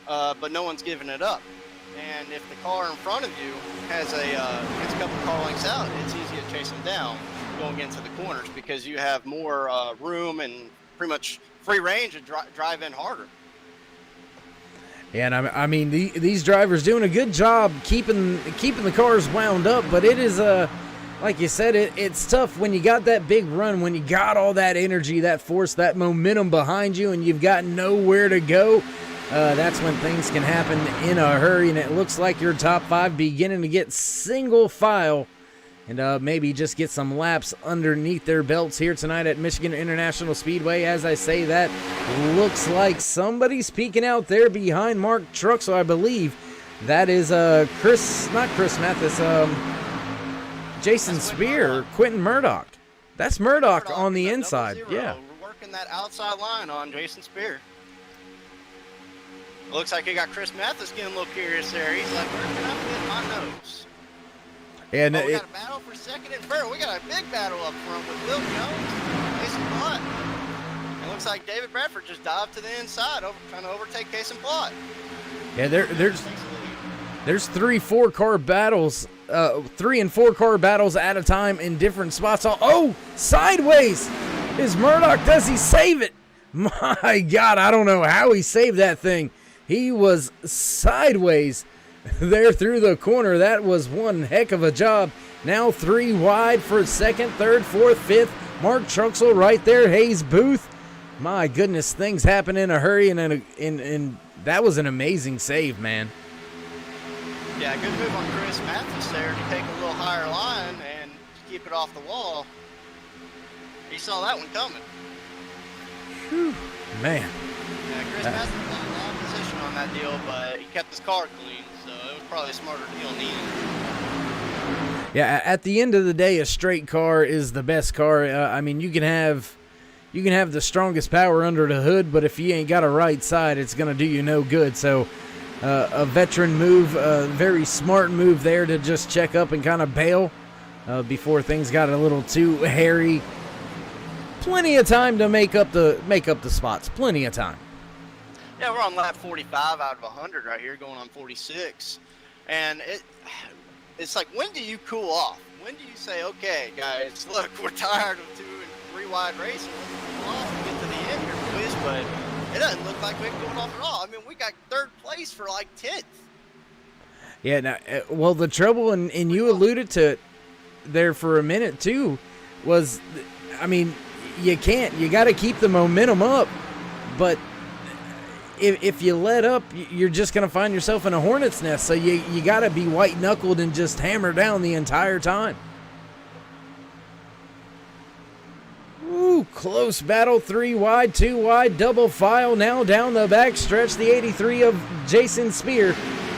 but no one's giving it up. And if the car in front of you has gets a couple car lengths out, it's easy to chase them down going into the corners because you have more room and pretty much free range to drive in harder. Yeah, and I mean these drivers doing a good job keeping the cars wound up, but it is like you said, it's tough when you got that big run, when you got all that energy, that force, that momentum behind you, and you've got nowhere to go. That's when things can happen in a hurry, and it looks like your top 5 beginning to get single file and maybe just get some laps underneath their belts here tonight at Michigan International Speedway. As I say that, looks like somebody's peeking out there behind Mark Truxell, I believe. That is not Chris Mathis, Jason Spear, Quentin Murdoch. That's Murdoch on the inside. 0-0. Yeah. We're working that outside line on Jason Spear. It looks like you got Chris Mathis getting a little curious there. He's like, where can I get my nose? And we got a battle for second and third. We got a big battle up front with Will Jones, Kason Plott. It looks like David Bradford just dived to the inside, trying to overtake Kason Plott. Yeah, there's 3 4-car battles, 3 and 4 car battles at a time in different spots. Oh, sideways is Murdoch. Does he save it? My God, I don't know how he saved that thing. He was sideways there through the corner. That was one heck of a job. Now 3 wide for second, third, fourth, fifth. Mark Truxell right there. Hayes Booth. My goodness, things happen in a hurry, and that was an amazing save, man. Yeah, good move on Chris Mathis there to take a little higher line and keep it off the wall. He saw that one coming. Whew, man. Yeah, Chris Mathis got a long position on that deal, but he kept his car clean, so it was probably a smarter deal in the end. Yeah, at the end of the day, a straight car is the best car. I mean, you can have the strongest power under the hood, but if you ain't got a right side, it's going to do you no good. So a veteran move, a very smart move there to just check up and kind of bail before things got a little too hairy. Plenty of time to make up the spots. Plenty of time. Yeah, we're on lap 45 out of 100 right here, going on 46. And it's like, when do you cool off? When do you say, okay, guys, look, we're tired of 2 and 3 wide racing. Let's cool off and get to the end here, boys. But it doesn't look like we're cooling off at all. I mean, we got 3rd place for like 10th. Yeah, now, well, the trouble, and you alluded to it there for a minute too, was, I mean, you can't. You got to keep the momentum up, but if you let up, you're just going to find yourself in a hornet's nest. So you got to be white-knuckled and just hammer down the entire time. Ooh, close battle. 3 wide, 2 wide, double file now down the back stretch. The 83 of Jason Spear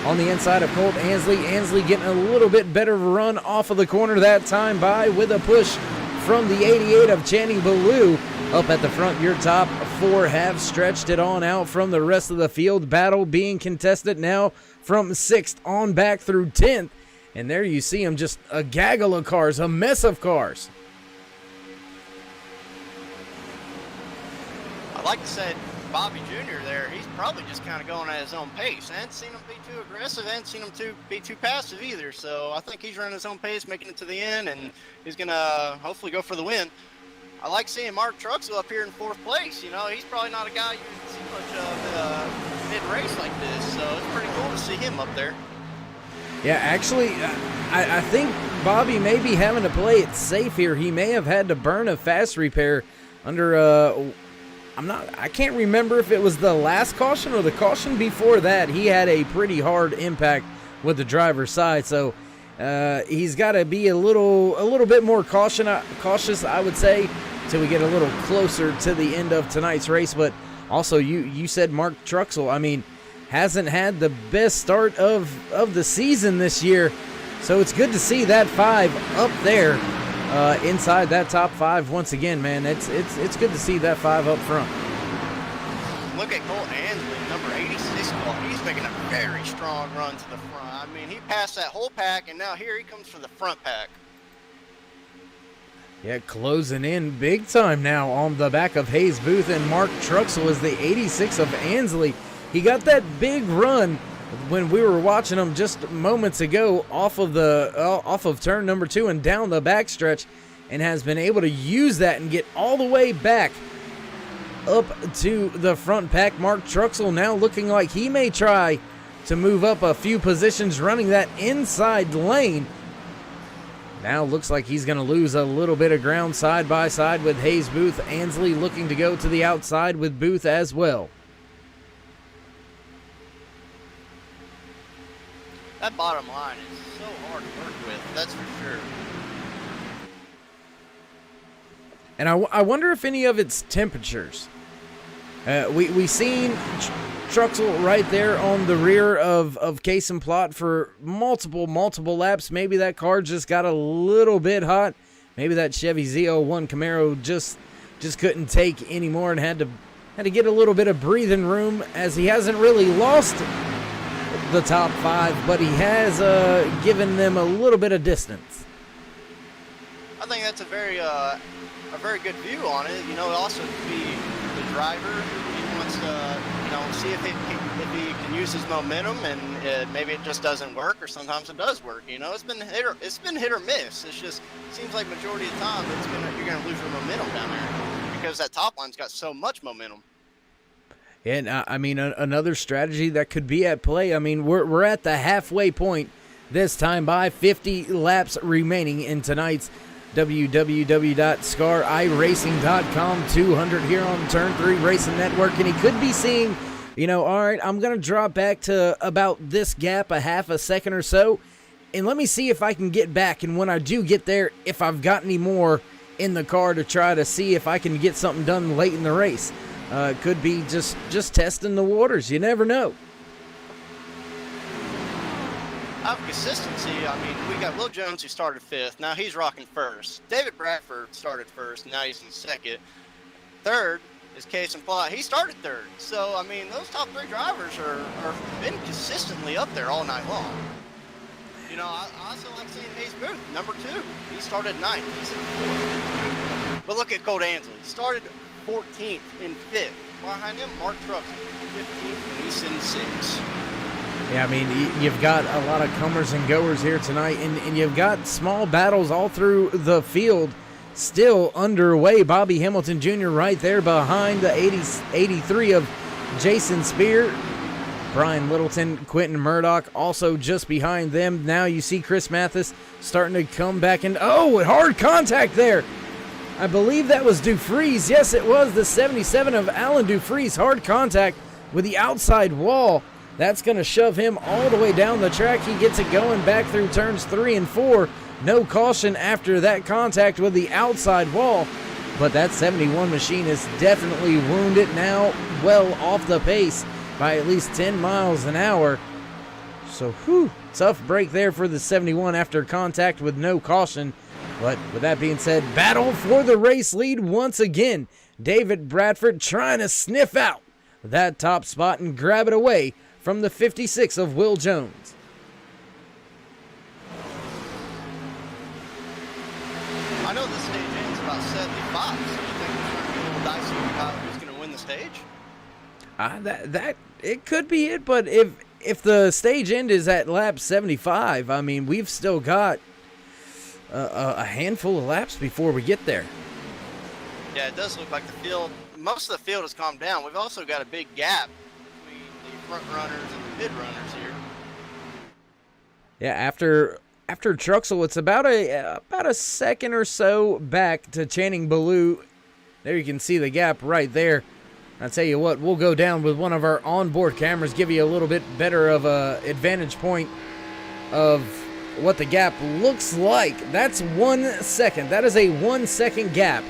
on the inside of Colt Ansley. Ansley getting a little bit better run off of the corner that time by with a push from the 88 of Channing Ballou. Up at the front, your top 4 have stretched it on out from the rest of the field. Battle being contested now from 6th on back through 10th. And there you see them, just a gaggle of cars, a mess of cars. I'd like to say Bobby Jr. there, he's probably just kind of going at his own pace. I haven't seen him be too aggressive. I haven't seen him be too passive either. So I think he's running his own pace, making it to the end, and he's going to hopefully go for the win. I like seeing Mark Truxell up here in 4th place. You know, he's probably not a guy you can see much of mid-race like this. So it's pretty cool to see him up there. Yeah, actually, I think Bobby may be having to play it safe here. He may have had to burn a fast repair under I can't remember if it was the last caution or the caution before that. He had a pretty hard impact with the driver's side, so he's got to be a little bit more cautious, I would say, till we get a little closer to the end of tonight's race. But also, you said Mark Truxell. I mean, hasn't had the best start of the season this year, so it's good to see that 5 up there. Inside that top 5 once again, man. It's good to see that 5 up front. Look at Colt Ansley, number 86 car. He's making a very strong run to the front. I mean, he passed that whole pack, and now here he comes for the front pack. Yeah, closing in big time now on the back of Hayes Booth, and Mark Truxell is the 86 of Ansley. He got that big run when we were watching him just moments ago off of turn number 2 and down the backstretch, and has been able to use that and get all the way back up to the front pack. Mark Truxell now looking like he may try to move up a few positions running that inside lane. Now looks like he's going to lose a little bit of ground side by side with Hayes Booth. Ansley looking to go to the outside with Booth as well. That bottom line is so hard to work with, that's for sure. And I wonder if any of it's temperatures. We seen Truxell right there on the rear of Case and Plot for multiple laps. Maybe that car just got a little bit hot. Maybe that Chevy Z01 Camaro just couldn't take anymore and had to get a little bit of breathing room, as he hasn't really lost the top 5, but he has given them a little bit of distance. I think that's a very good view on it. You know, it also could be the driver. He wants to, see if he can use his momentum, and maybe it just doesn't work, or sometimes it does work. You know, it's been hit or miss. It's just seems like majority of the time you're gonna lose your momentum down there because that top line's got so much momentum. And I mean, another strategy that could be at play. I mean, we're at the halfway point this time by 50 laps remaining in tonight's www.scariracing.com 200 here on Turn 3 Racing Network. And he could be seeing, all right, I'm going to drop back to about this gap, a half a second or so, and let me see if I can get back. And when I do get there, if I've got any more in the car to try to see if I can get something done late in the race. Could be just testing the waters. You never know. Out of consistency, I mean, we got Will Jones who started 5th. Now he's rocking 1st. David Bradford started 1st. Now he's in 2nd. 3rd is Case and Plot. He started 3rd. So, I mean, those top 3 drivers are been consistently up there all night long. You know, I also like seeing Hayes Booth, number 2. He started 9th. He's in 4th. But look at Colt Ansley. He started 14th in 5th. Behind him, Mark Truxell, 15th, and he's in 6th. Yeah, I mean, you've got a lot of comers and goers here tonight, and you've got small battles all through the field still underway. Bobby Hamilton Jr. right there behind the 83 of Jason Spear. Brian Littleton, Quentin Murdoch also just behind them. Now you see Chris Mathis starting to come back, and oh, hard contact there. I believe that was Dufries. Yes, it was the 77 of Alan Dufries. Hard contact with the outside wall. That's going to shove him all the way down the track. He gets it going back through turns 3 and 4. No caution after that contact with the outside wall. But that 71 machine is definitely wounded now, well off the pace by at least 10 miles an hour. So, tough break there for the 71 after contact with no caution. But with that being said, battle for the race lead once again. David Bradford trying to sniff out that top spot and grab it away from the 56 of Will Jones. I know this stage ends about 75, so you think it's going to be a little dicey about who's going to win the stage? That it could be it, but if the stage end is at lap 75, I mean, we've still got a handful of laps before we get there. Yeah, it does look like the field, most of the field has calmed down. We've also got a big gap between the front runners and the mid runners here. Yeah, after Truxell, it's about a second or so back to Channing Ballou. There you can see the gap right there. I tell you what, we'll go down with one of our onboard cameras, give you a little bit better of a advantage point of what the gap looks like. That's 1 second. That is a 1 second gap.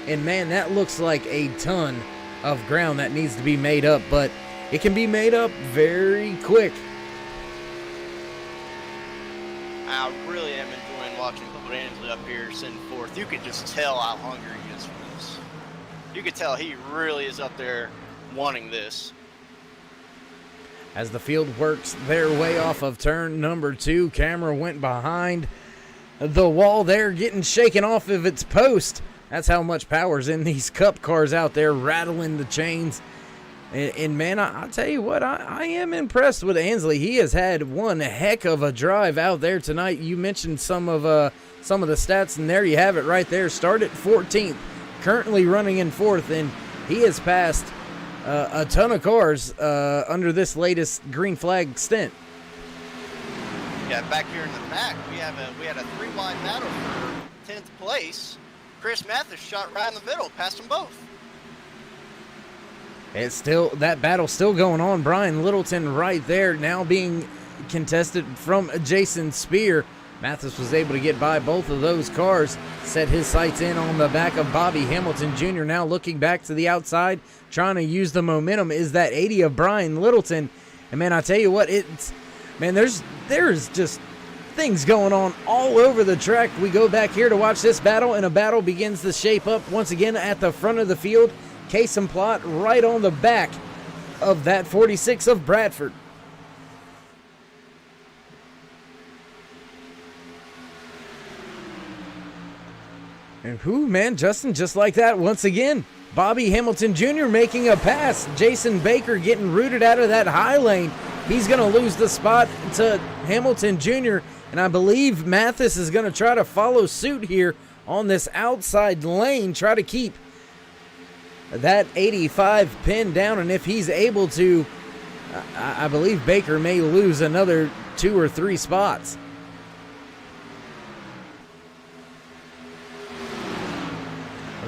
And man, that looks like a ton of ground that needs to be made up, but it can be made up very quick. I really am enjoying watching Colt Ansley up here send forth. You can just tell how hungry he is for this. You can tell he really is up there wanting this. As the field works their way off of turn number 2, camera went behind the wall there, getting shaken off of its post. That's how much power's in these cup cars out there, rattling the chains. And man, I'll tell you what, I am impressed with Ansley. He has had one heck of a drive out there tonight. You mentioned some of the stats, and there you have it right there. Started 14th, currently running in 4th, and he has passed a ton of cars under this latest green flag stint. Yeah, back here in the back, we had a 3-wide battle for 10th place. Chris Mathis shot right in the middle, passed them both. It's still, that battle's still going on. Brian Littleton right there now being contested from Jason Spear. Mathis was able to get by both of those cars, set his sights in on the back of Bobby Hamilton Jr. Now looking back to the outside, trying to use the momentum is that 80 of Brian Littleton. And man, I tell you what, there's just things going on all over the track. We go back here to watch this battle, and a battle begins to shape up once again at the front of the field. Case and Plot right on the back of that 46 of Bradford. And man, Justin, just like that, once again, Bobby Hamilton Jr. making a pass. Jason Baker getting rooted out of that high lane. He's going to lose the spot to Hamilton Jr., and I believe Mathis is going to try to follow suit here on this outside lane, try to keep that 85 pinned down, and if he's able to, I believe Baker may lose another 2 or 3 spots.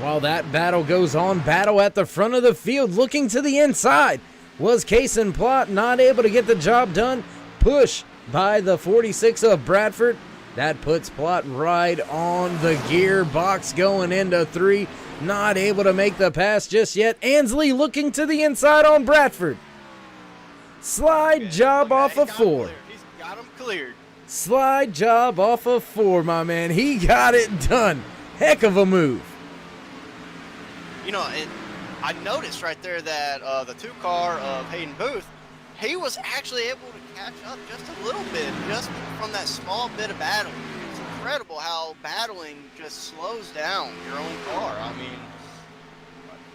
While that battle goes on, battle at the front of the field, looking to the inside. Was Case and Plot not able to get the job done? Push by the 46 of Bradford. That puts Plot right on the gearbox going into 3. Not able to make the pass just yet. Ansley looking to the inside on Bradford. Slide job off of 4. He's got him cleared. Slide job off of 4, my man. He got it done. Heck of a move. You know, I noticed right there that the 2-car of Hayden Booth, he was actually able to catch up just a little bit, just from that small bit of battling. It's incredible how battling just slows down your own car. I mean,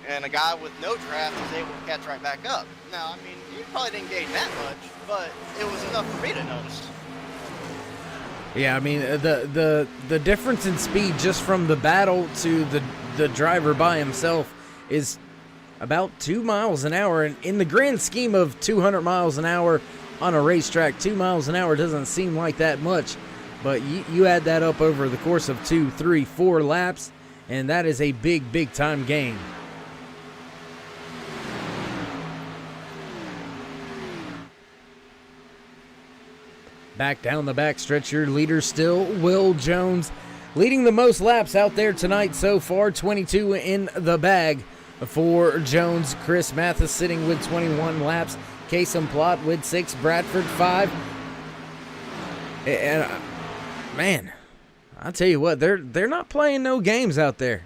and a guy with no draft is able to catch right back up. Now, I mean, you probably didn't gain that much, but it was enough for me to notice. Yeah, I mean, the difference in speed just from the battle to the driver by himself is about 2 miles an hour. And in the grand scheme of 200 miles an hour on a racetrack, 2 miles an hour doesn't seem like that much. But you add that up over the course of 2, 3, 4 laps, and that is a big time gain. Back down the backstretch, your leader still, Will Jones, leading the most laps out there tonight so far, 22 in the bag for Jones. Chris Mathis sitting with 21 laps, Kason Plott with 6, Bradford 5. And man, I'll tell you what, they're not playing no games out there.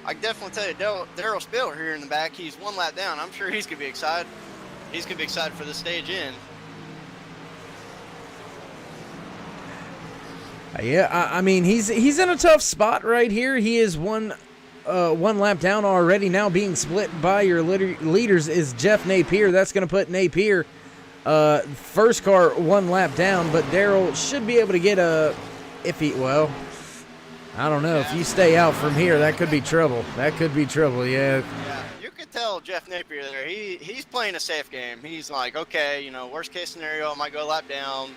I can definitely tell you, Daryl Spiller here in the back, he's 1 lap down. I'm sure he's going to be excited. He's going to be excited for the stage in. Yeah, I mean, he's in a tough spot right here. He is one lap down already. Now being split by your leaders is Jeff Napier. That's going to put Napier first car 1 lap down, but Daryl should be able to get well, I don't know. Yeah. If you stay out from here, that could be trouble. Yeah. Yeah, you could tell Jeff Napier there. He's playing a safe game. He's like, okay, you know, worst case scenario, I might go a lap down,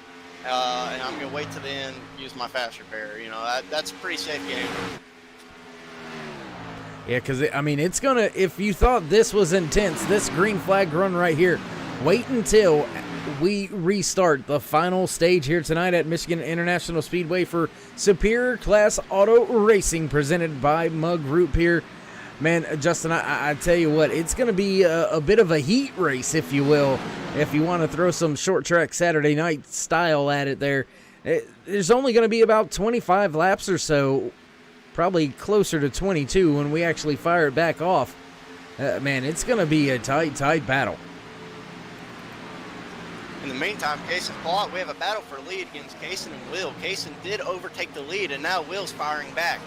and I'm gonna wait to the end, use my fast repair. You know, that's a pretty safe game. Yeah, because, I mean, it's going to, if you thought this was intense, this green flag run right here, wait until we restart the final stage here tonight at Michigan International Speedway for Superior Class Auto Racing, presented by Mug Root Beer. Man, Justin, I tell you what, it's going to be a bit of a heat race, if you will, if you want to throw some short track Saturday night style at it there. There's only going to be about 25 laps or so, probably closer to 22 when we actually fire it back off. Man, it's going to be a tight battle. In the meantime, Kason Plott, we have a battle for lead against Kason and Will. Kason did overtake the lead, and now Will's firing back.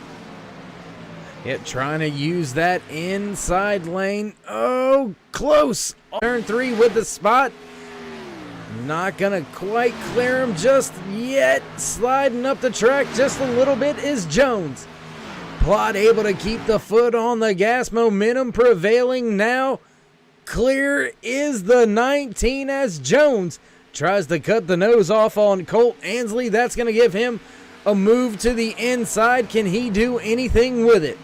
Yeah, trying to use that inside lane. Oh, close. Turn 3 with the spot. Not going to quite clear him just yet. Sliding up the track just a little bit is Jones. Plott able to keep the foot on the gas. Momentum prevailing now. Clear is the 19 as Jones tries to cut the nose off on Colt Ansley. That's going to give him a move to the inside. Can he do anything with it?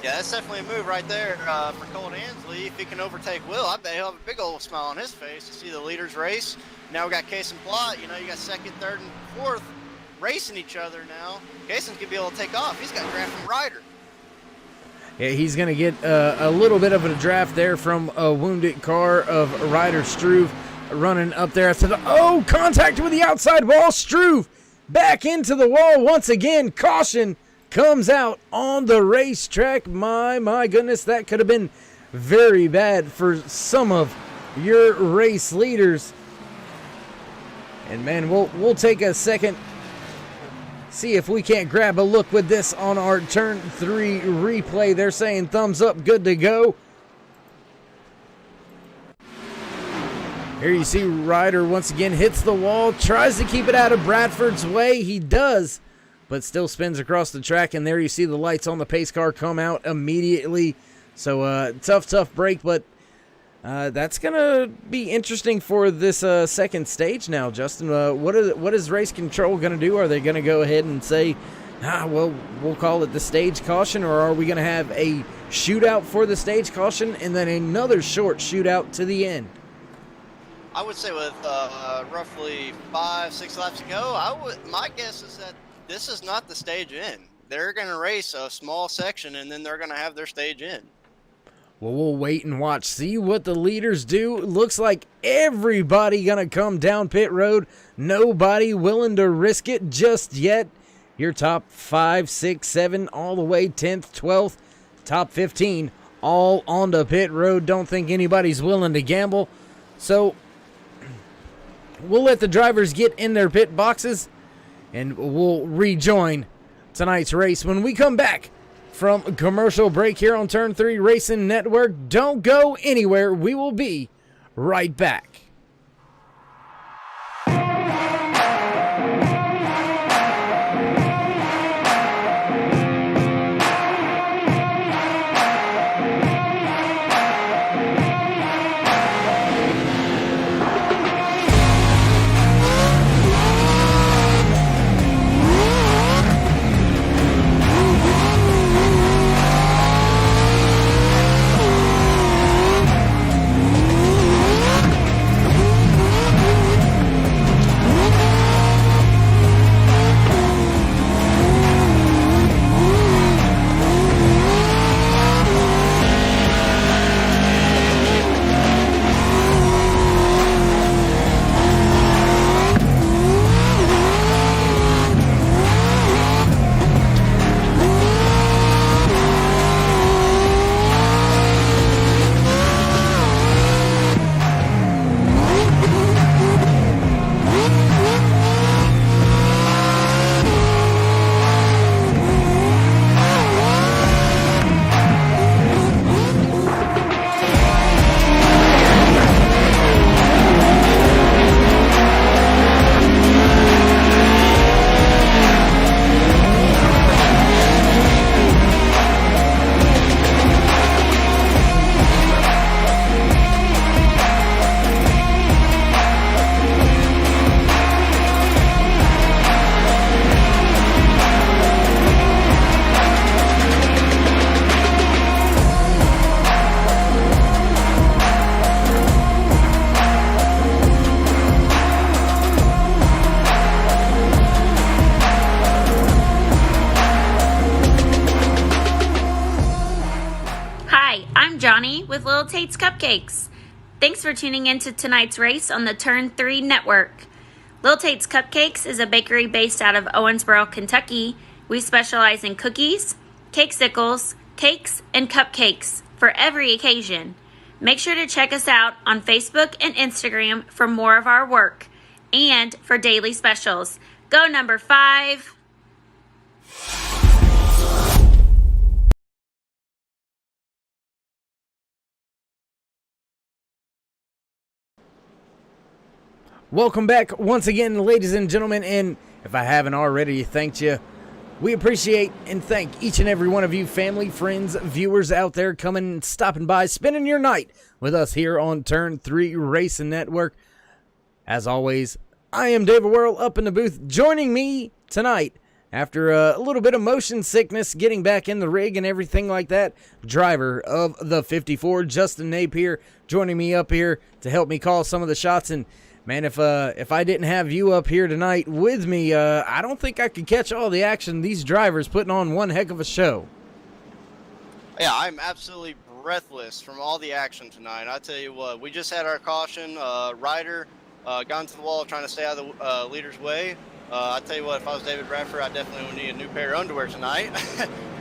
Yeah, that's definitely a move right there for Colt Ansley. If he can overtake Will, I bet he'll have a big old smile on his face to see the leaders race. Now we got Kason Plott. You know, you got 2nd, 3rd, and 4th racing each other now. Kason could be able to take off. He's got draft from Ryder. Yeah, he's going to get a little bit of a draft there from a wounded car of Ryder Struve running up there. Contact with the outside wall. Struve back into the wall once again. Caution comes out on the racetrack. My goodness, that could have been very bad for some of your race leaders. And man, we'll take a second, see if we can't grab a look with this on our turn 3 replay. They're saying thumbs up, good to go. Here you see Ryder once again hits the wall, tries to keep it out of Bradford's way. He does, but still spins across the track, and there you see the lights on the pace car come out immediately. So tough break, but that's going to be interesting for this second stage now, Justin. What is race control going to do? Are they going to go ahead and say, we'll call it the stage caution, or are we going to have a shootout for the stage caution and then another short shootout to the end? I would say with roughly 5-6 laps to go, my guess is that this is not the stage in. They're going to race a small section, and then they're going to have their stage in. Well, we'll wait and watch, see what the leaders do. Looks like everybody gonna come down pit road. Nobody willing to risk it just yet. Your top 5, 6, 7, all the way 10th, 12th, top 15, all onto pit road. Don't think anybody's willing to gamble. So we'll let the drivers get in their pit boxes, and we'll rejoin tonight's race when we come back from a commercial break here on Turn 3 Racing Network. Don't go anywhere. We will be right back. Johnny with Little Tate's Cupcakes. Thanks for tuning in to tonight's race on the Turn 3 Network. Little Tate's Cupcakes is a bakery based out of Owensboro, Kentucky. We specialize in cookies, cakesicles, cakes, and cupcakes for every occasion. Make sure to check us out on Facebook and Instagram for more of our work and for daily specials. Go number 5. Welcome back once again, ladies and gentlemen, and if I haven't already thanked you, we appreciate and thank each and every one of you, family, friends, viewers out there coming and stopping by, spending your night with us here on Turn 3 Racing Network. As always, I am David Worrell up in the booth. Joining me tonight, after a little bit of motion sickness, getting back in the rig and everything like that, driver of the 54, Justin Napier, joining me up here to help me call some of the shots. And man, if I didn't have you up here tonight with me, I don't think I could catch all the action. These drivers putting on one heck of a show. Yeah, I'm absolutely breathless from all the action tonight. I tell you what, we just had our caution. Ryder got into the wall trying to stay out of the leader's way. I tell you what, if I was David Bradford, I definitely would need a new pair of underwear tonight.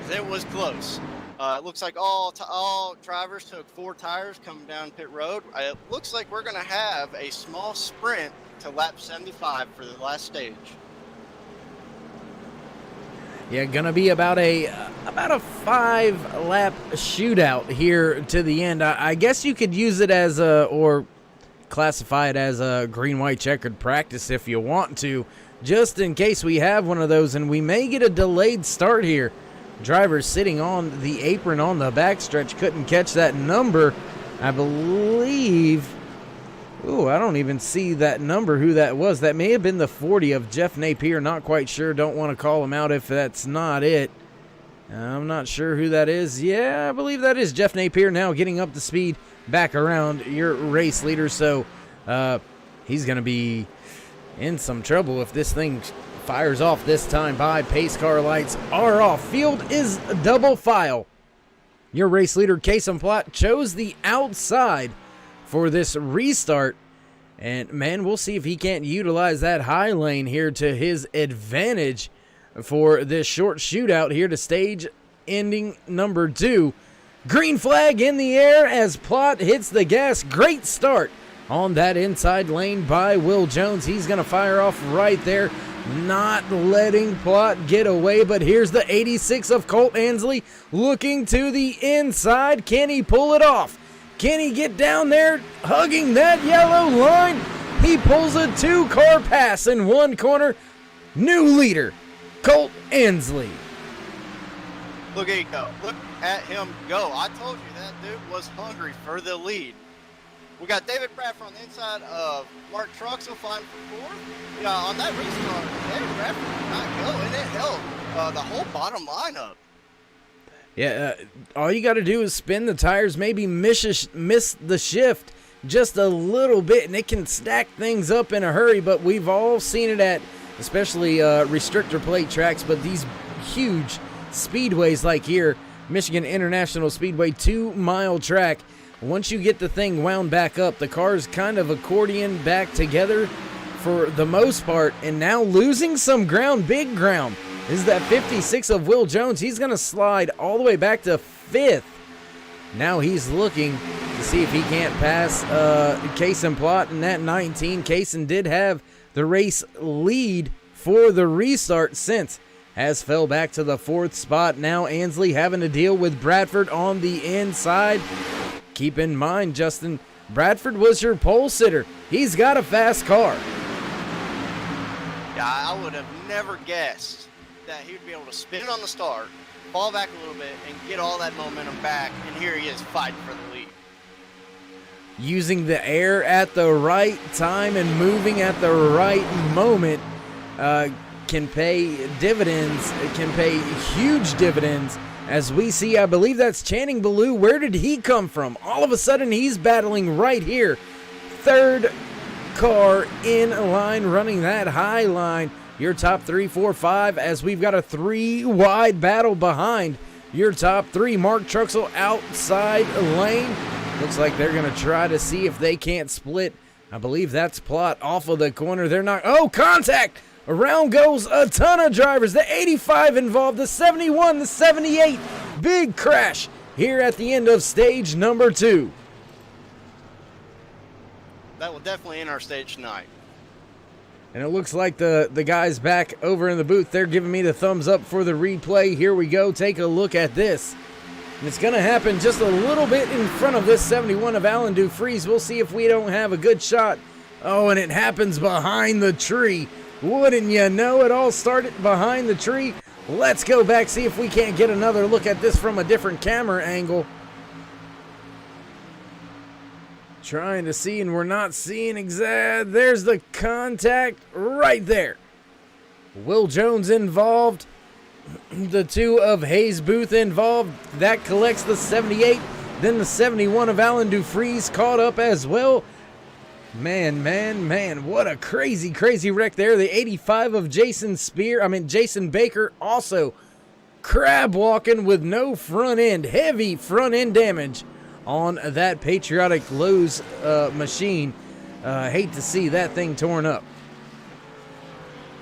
It was close. It looks like all drivers took 4 tires coming down pit road. It looks like we're going to have a small sprint to lap 75 for the last stage. Yeah, gonna be about a 5-lap shootout here to the end. I guess you could use it as or classify it as a green-white checkered practice if you want to, just in case we have one of those, and we may get a delayed start here. Drivers sitting on the apron on the backstretch couldn't catch that number, I believe. Ooh, I don't even see that number, who that was. That may have been the 40 of Jeff Napier. Not quite sure. Don't want to call him out if that's not it. I'm not sure who that is. Yeah, I believe that is Jeff Napier now getting up to speed back around your race leader. So he's going to be in some trouble if this thing fires off this time by. Pace car lights are off. Field is double file. Your race leader, Kason Plott, chose the outside for this restart. And, man, we'll see if he can't utilize that high lane here to his advantage for this short shootout here to stage ending number 2. Green flag in the air as Plott hits the gas. Great start on that inside lane by Will Jones. He's going to fire off right there, not letting Plott get away. But here's the 86 of Colt Ansley looking to the inside. Can he pull it off? Can he get down there hugging that yellow line? He pulls a 2-car pass in one corner. New leader, Colt Ansley. Look at him go. Look at him go. I told you that dude was hungry for the lead. We got David Bradford on the inside of Mark Truxell flying for 4th. Yeah, on that restart, David Bradford did not go, and it held the whole bottom lineup. Yeah, all you got to do is spin the tires, maybe miss the shift just a little bit, and it can stack things up in a hurry. But we've all seen it at especially restrictor plate tracks, but these huge speedways like here, Michigan International Speedway, 2-mile track. Once you get the thing wound back up, the car's kind of accordion back together for the most part, and now losing some ground, big ground. This is that 56 of Will Jones. He's going to slide all the way back to 5th. Now he's looking to see if he can't pass Kason Plott in that 19. Kason did have the race lead for the restart since has fell back to the 4th spot. Now Ansley having to deal with Bradford on the inside. Keep in mind, Justin, Bradford was your pole sitter. He's got a fast car. Yeah, I would have never guessed that he would be able to spin on the start, fall back a little bit, and get all that momentum back, and here he is fighting for the lead. Using the air at the right time and moving at the right moment can pay dividends. It can pay huge dividends. As we see, I believe that's Channing Ballou. Where did he come from? All of a sudden, he's battling right here. 3rd car in line, running that high line. Your top 3, 4, 5, as we've got a 3-wide battle behind your top 3. Mark Truxell outside lane. Looks like they're going to try to see if they can't split. I believe that's Plott off of the corner. They're not. Oh, contact! Around goes a ton of drivers. The 85 involved, the 71, the 78. Big crash here at the end of stage number 2. That will definitely end our stage tonight. And it looks like the guys back over in the booth, they're giving me the thumbs up for the replay. Here we go. Take a look at this. And it's going to happen just a little bit in front of this 71 of Alan Dufries. We'll see if we don't have a good shot. Oh, and it happens behind the tree. Wouldn't you know, it all started behind the tree. Let's go back, see if we can't get another look at this from a different camera angle. Trying to see, and we're not seeing exact. There's the contact right there. Will Jones involved. The 2 of Hayes Booth involved. That collects the 78. Then the 71 of Alan Dufries caught up as well. Man, what a crazy wreck there. The 85 of Jason Baker also crab walking with no front end. Heavy front end damage on that Patriotic Lowe's machine. Hate to see that thing torn up.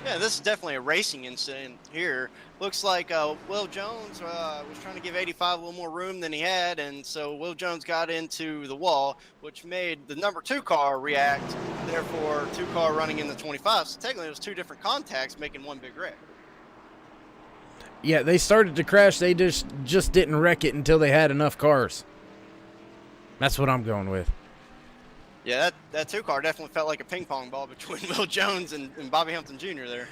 Yeah, this is definitely a racing incident here. Looks like Will Jones was trying to give 85 a little more room than he had, and so Will Jones got into the wall, which made the number 2 car react. Therefore, 2 car running in the 25. So technically, it was 2 different contacts making one big wreck. Yeah, they started to crash. They just didn't wreck it until they had enough cars. That's what I'm going with. Yeah, that 2 car definitely felt like a ping pong ball between Will Jones and Bobby Hampton Jr. there.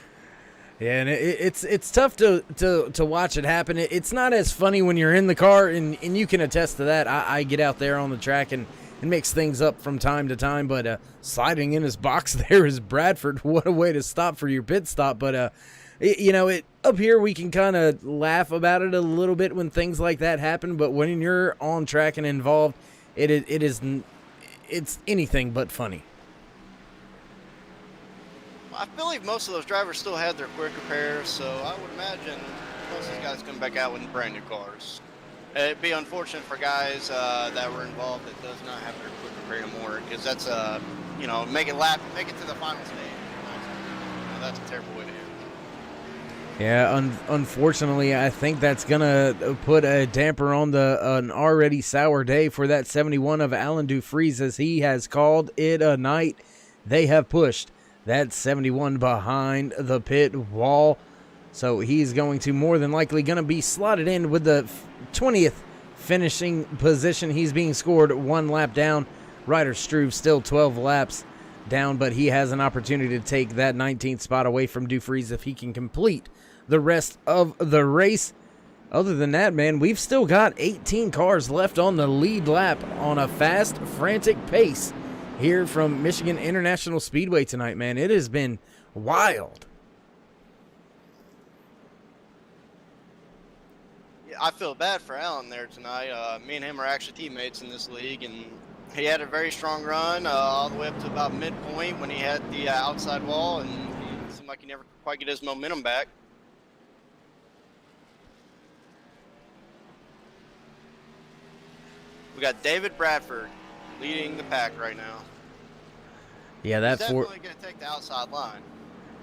Yeah, and it's tough to watch it happen. It's not as funny when you're in the car, and you can attest to that. I get out there on the track and mix things up from time to time, but sliding in his box there is Bradford. What a way to stop for your pit stop. But, up here we can kind of laugh about it a little bit when things like that happen, but when you're on track and involved, it's anything but funny. I believe most of those drivers still had their quick repairs, so I would imagine most of these guys come back out with brand new cars. It'd be unfortunate for guys that were involved that does not have their equipment ready to more, because that's make it to the final stage. That's a terrible way to end. Yeah, unfortunately, I think that's going to put a damper on an already sour day for that 71 of Alan Dufries, as he has called it a night. They have pushed that 71 behind the pit wall, so he's going to more than likely going to be slotted in with the 20th finishing position. He's being scored 1 lap down. Ryder Struve still 12 laps down, but he has an opportunity to take that 19th spot away from Dufries if he can complete the rest of the race. Other than that, man, we've still got 18 cars left on the lead lap on a fast, frantic pace here from Michigan International Speedway tonight, man. It has been wild. Yeah, I feel bad for Alan there tonight. Me and him are actually teammates in this league, and he had a very strong run all the way up to about midpoint when he had the outside wall, and it seemed like he never quite get his momentum back. We got David Bradford leading the pack right now. Yeah, He's definitely going to take the outside line.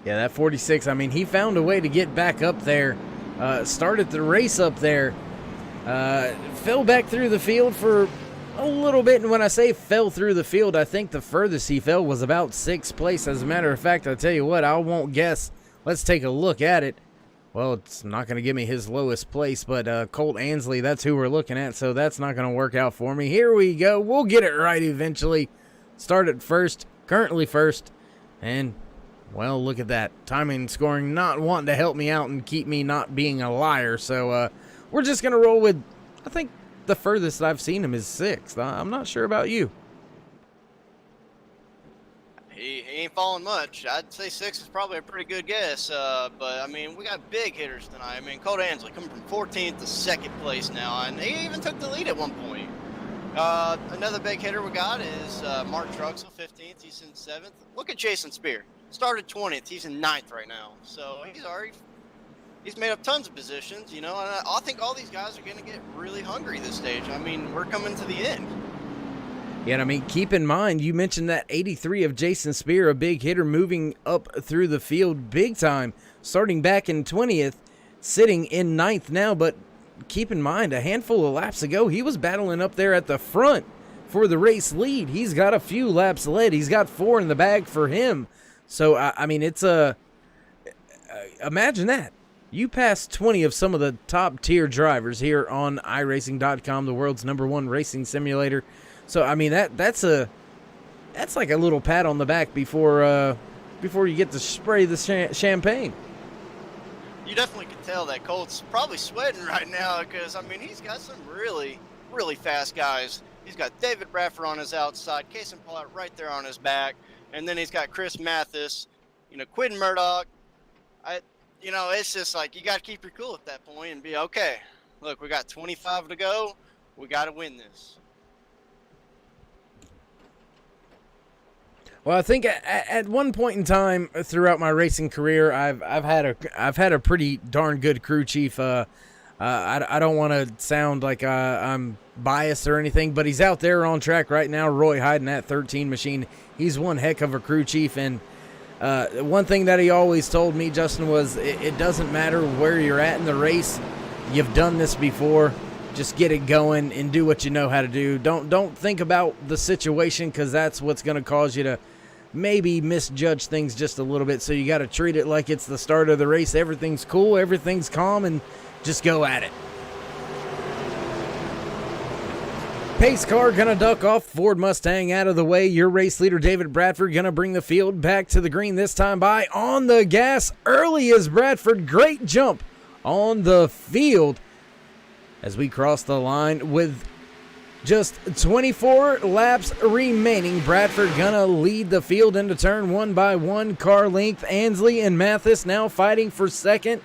Yeah, that 46, I mean, he found a way to get back up there, started the race up there, fell back through the field for a little bit, and when I say fell through the field, I think the furthest he fell was about 6th place. As a matter of fact, I'll tell you what, I won't guess. Let's take a look at it. Well, it's not going to give me his lowest place, but Colt Ansley, that's who we're looking at, so that's not going to work out for me. Here we go. We'll get it right eventually. Started first, currently first, and, well, look at that. Timing and scoring not wanting to help me out and keep me not being a liar, so we're just going to roll with, I think the furthest I've seen him is 6th. I'm not sure about you. He ain't falling much. I'd say 6 is probably a pretty good guess. But, I mean, we got big hitters tonight. I mean, Colt Ansley coming from 14th to 2nd place now, and he even took the lead at one point. Another big hitter we got is Mark Truxell, 15th. He's in 7th. Look at Jason Spear. Started 20th. He's in 9th right now. So he's made up tons of positions, and I think all these guys are going to get really hungry this stage. I mean, we're coming to the end. Yeah, and I mean, keep in mind, you mentioned that 83 of Jason Spear, a big hitter moving up through the field big time, starting back in 20th, sitting in 9th now, but keep in mind, a handful of laps ago, he was battling up there at the front for the race lead. He's got a few laps led. He's got 4 in the bag for him. So, I mean, it's imagine that. You pass 20 of some of the top-tier drivers here on iRacing.com, the world's #1 racing simulator. So, I mean, that's like a little pat on the back before you get to spray the champagne. You definitely can tell that Colt's probably sweating right now because, I mean, he's got some really, really fast guys. He's got David Bradford on his outside, Kason Pollard right there on his back, and then he's got Chris Mathis, Quinn Murdoch. It's just like you got to keep your cool at that point and be okay. Look, we got 25 to go. We got to win this. Well, I think at one point in time throughout my racing career, I've had a pretty darn good crew chief. I don't want to sound like I'm biased or anything, but he's out there on track right now. Roy Hyde in that 13 machine. He's one heck of a crew chief, and one thing that he always told me, Justin, was it doesn't matter where you're at in the race. You've done this before. Just get it going and do what you know how to do. Don't think about the situation, because that's what's going to cause you to maybe misjudge things just a little bit. So you got to treat it like it's the start of the race. Everything's cool, everything's calm, and just go at it. Pace car going to duck off. Ford Mustang out of the way. Your race leader, David Bradford, going to bring the field back to the green, this time by on the gas. Early is Bradford. Great jump on the field as we cross the line with just 24 laps remaining. Bradford gonna lead the field into turn 1 by 1 car length. Ansley and Mathis now fighting for second.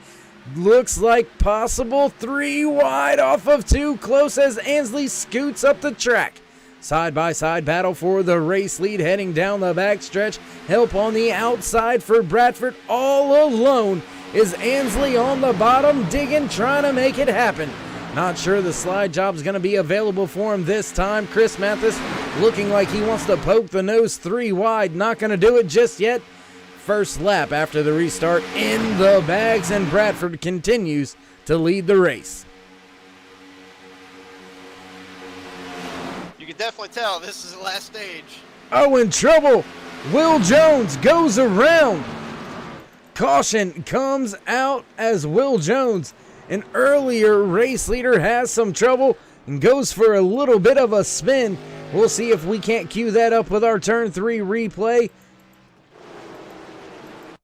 Looks like possible 3 wide off of 2. Close as Ansley scoots up the track. Side-by-side battle for the race lead heading down the backstretch. Help on the outside for Bradford. All alone is Ansley on the bottom, digging, trying to make it happen. Not sure the slide job's going to be available for him this time. Chris Mathis looking like he wants to poke the nose 3 wide. Not going to do it just yet. First lap after the restart in the bags, and Bradford continues to lead the race. You can definitely tell this is the last stage. Oh, in trouble. Will Jones goes around. Caution comes out as Will Jones, an earlier race leader, has some trouble and goes for a little bit of a spin. We'll see if we can't cue that up with our turn 3 replay.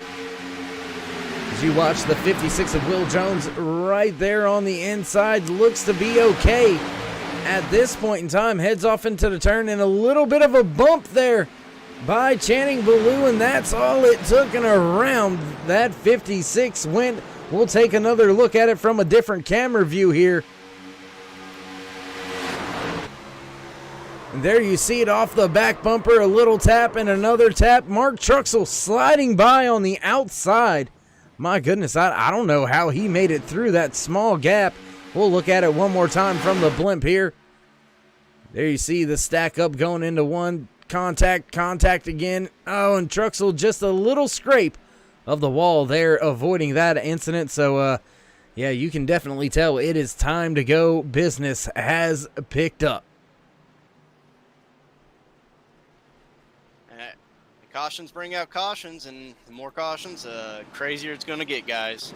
As you watch the 56 of Will Jones right there on the inside, looks to be okay at this point in time. Heads off into the turn, and a little bit of a bump there by Channing Ballou, and that's all it took, and around that 56 went. We'll take another look at it from a different camera view here. And there you see it off the back bumper, a little tap and another tap. Mark Truxell sliding by on the outside. My goodness, I don't know how he made it through that small gap. We'll look at it one more time from the blimp here. There you see the stack up going into one. Contact again. Oh, and Truxell just a little scrape of the wall there, avoiding that incident. So, yeah, you can definitely tell it is time to go. Business has picked up. Cautions bring out cautions, and the more cautions, the crazier it's going to get, guys.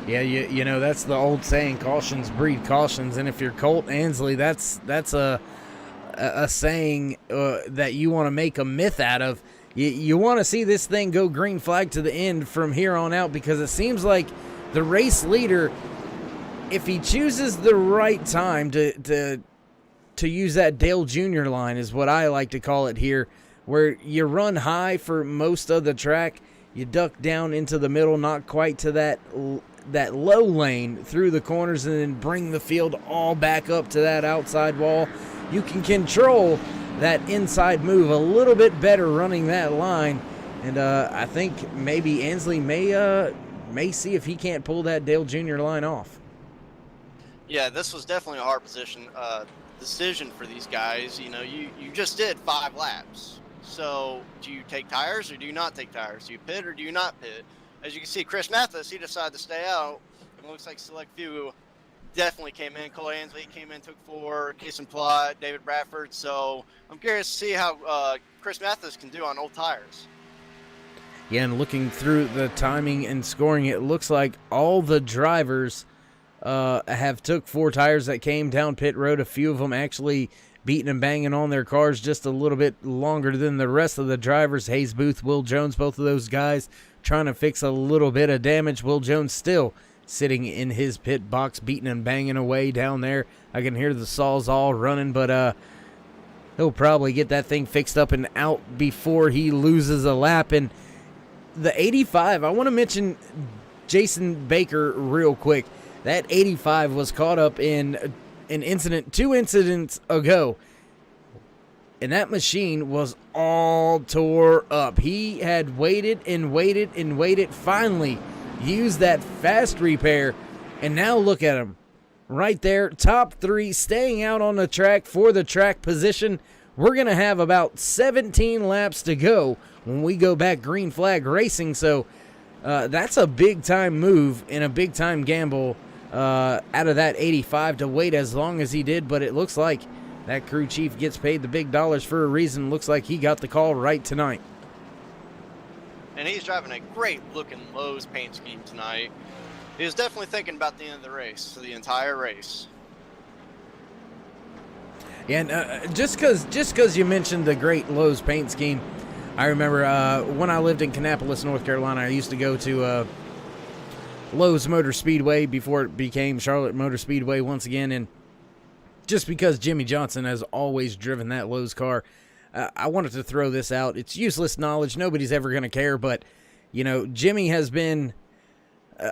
Yeah, you know, that's the old saying, cautions breed cautions. And if you're Colt Ansley, that's a saying that you want to make a myth out of. You want to see this thing go green flag to the end from here on out, because it seems like the race leader, if he chooses the right time to use that Dale Jr. line, is what I like to call it here, where you run high for most of the track, you duck down into the middle, not quite to that low lane through the corners, and then bring the field all back up to that outside wall. You can control that inside move a little bit better running that line, and I think maybe Ansley may see if he can't pull that Dale Jr. line off. Yeah, this was definitely a hard decision for these guys. You know, you just did 5 laps. So do you take tires or do you not take tires? Do you pit or do you not pit? As you can see, Chris Mathis, he decided to stay out. It looks like select few definitely came in. Cole Ansley came in, took 4. Kason Plott, David Bradford. So I'm curious to see how Chris Mathis can do on old tires. Yeah, and looking through the timing and scoring, it looks like all the drivers have took 4 tires that came down pit road. A few of them actually beating and banging on their cars just a little bit longer than the rest of the drivers. Hayes Booth, Will Jones, both of those guys trying to fix a little bit of damage. Will Jones still sitting in his pit box, beating and banging away down there. I can hear the saws all running, but he'll probably get that thing fixed up and out before he loses a lap. And the 85, I want to mention Jason Baker real quick. That 85 was caught up in an incident 2 incidents ago, and that machine was all tore up. He had waited and waited and waited, finally used that fast repair, and now look at him right there, top 3, staying out on the track for the track position. We're going to have about 17 laps to go when we go back green flag racing, so that's a big-time move and a big-time gamble out of that 85 to wait as long as he did, but it looks like that crew chief gets paid the big dollars for a reason. Looks like he got the call right tonight. And he's driving a great-looking Lowe's paint scheme tonight. He was definitely thinking about the end of the race, so the entire race. And just because you mentioned the great Lowe's paint scheme, I remember when I lived in Kannapolis, North Carolina, I used to go to Lowe's Motor Speedway before it became Charlotte Motor Speedway once again, and just because Jimmy Johnson has always driven that Lowe's car, I wanted to throw this out. It's useless knowledge. Nobody's ever going to care, but, you know, Jimmy has been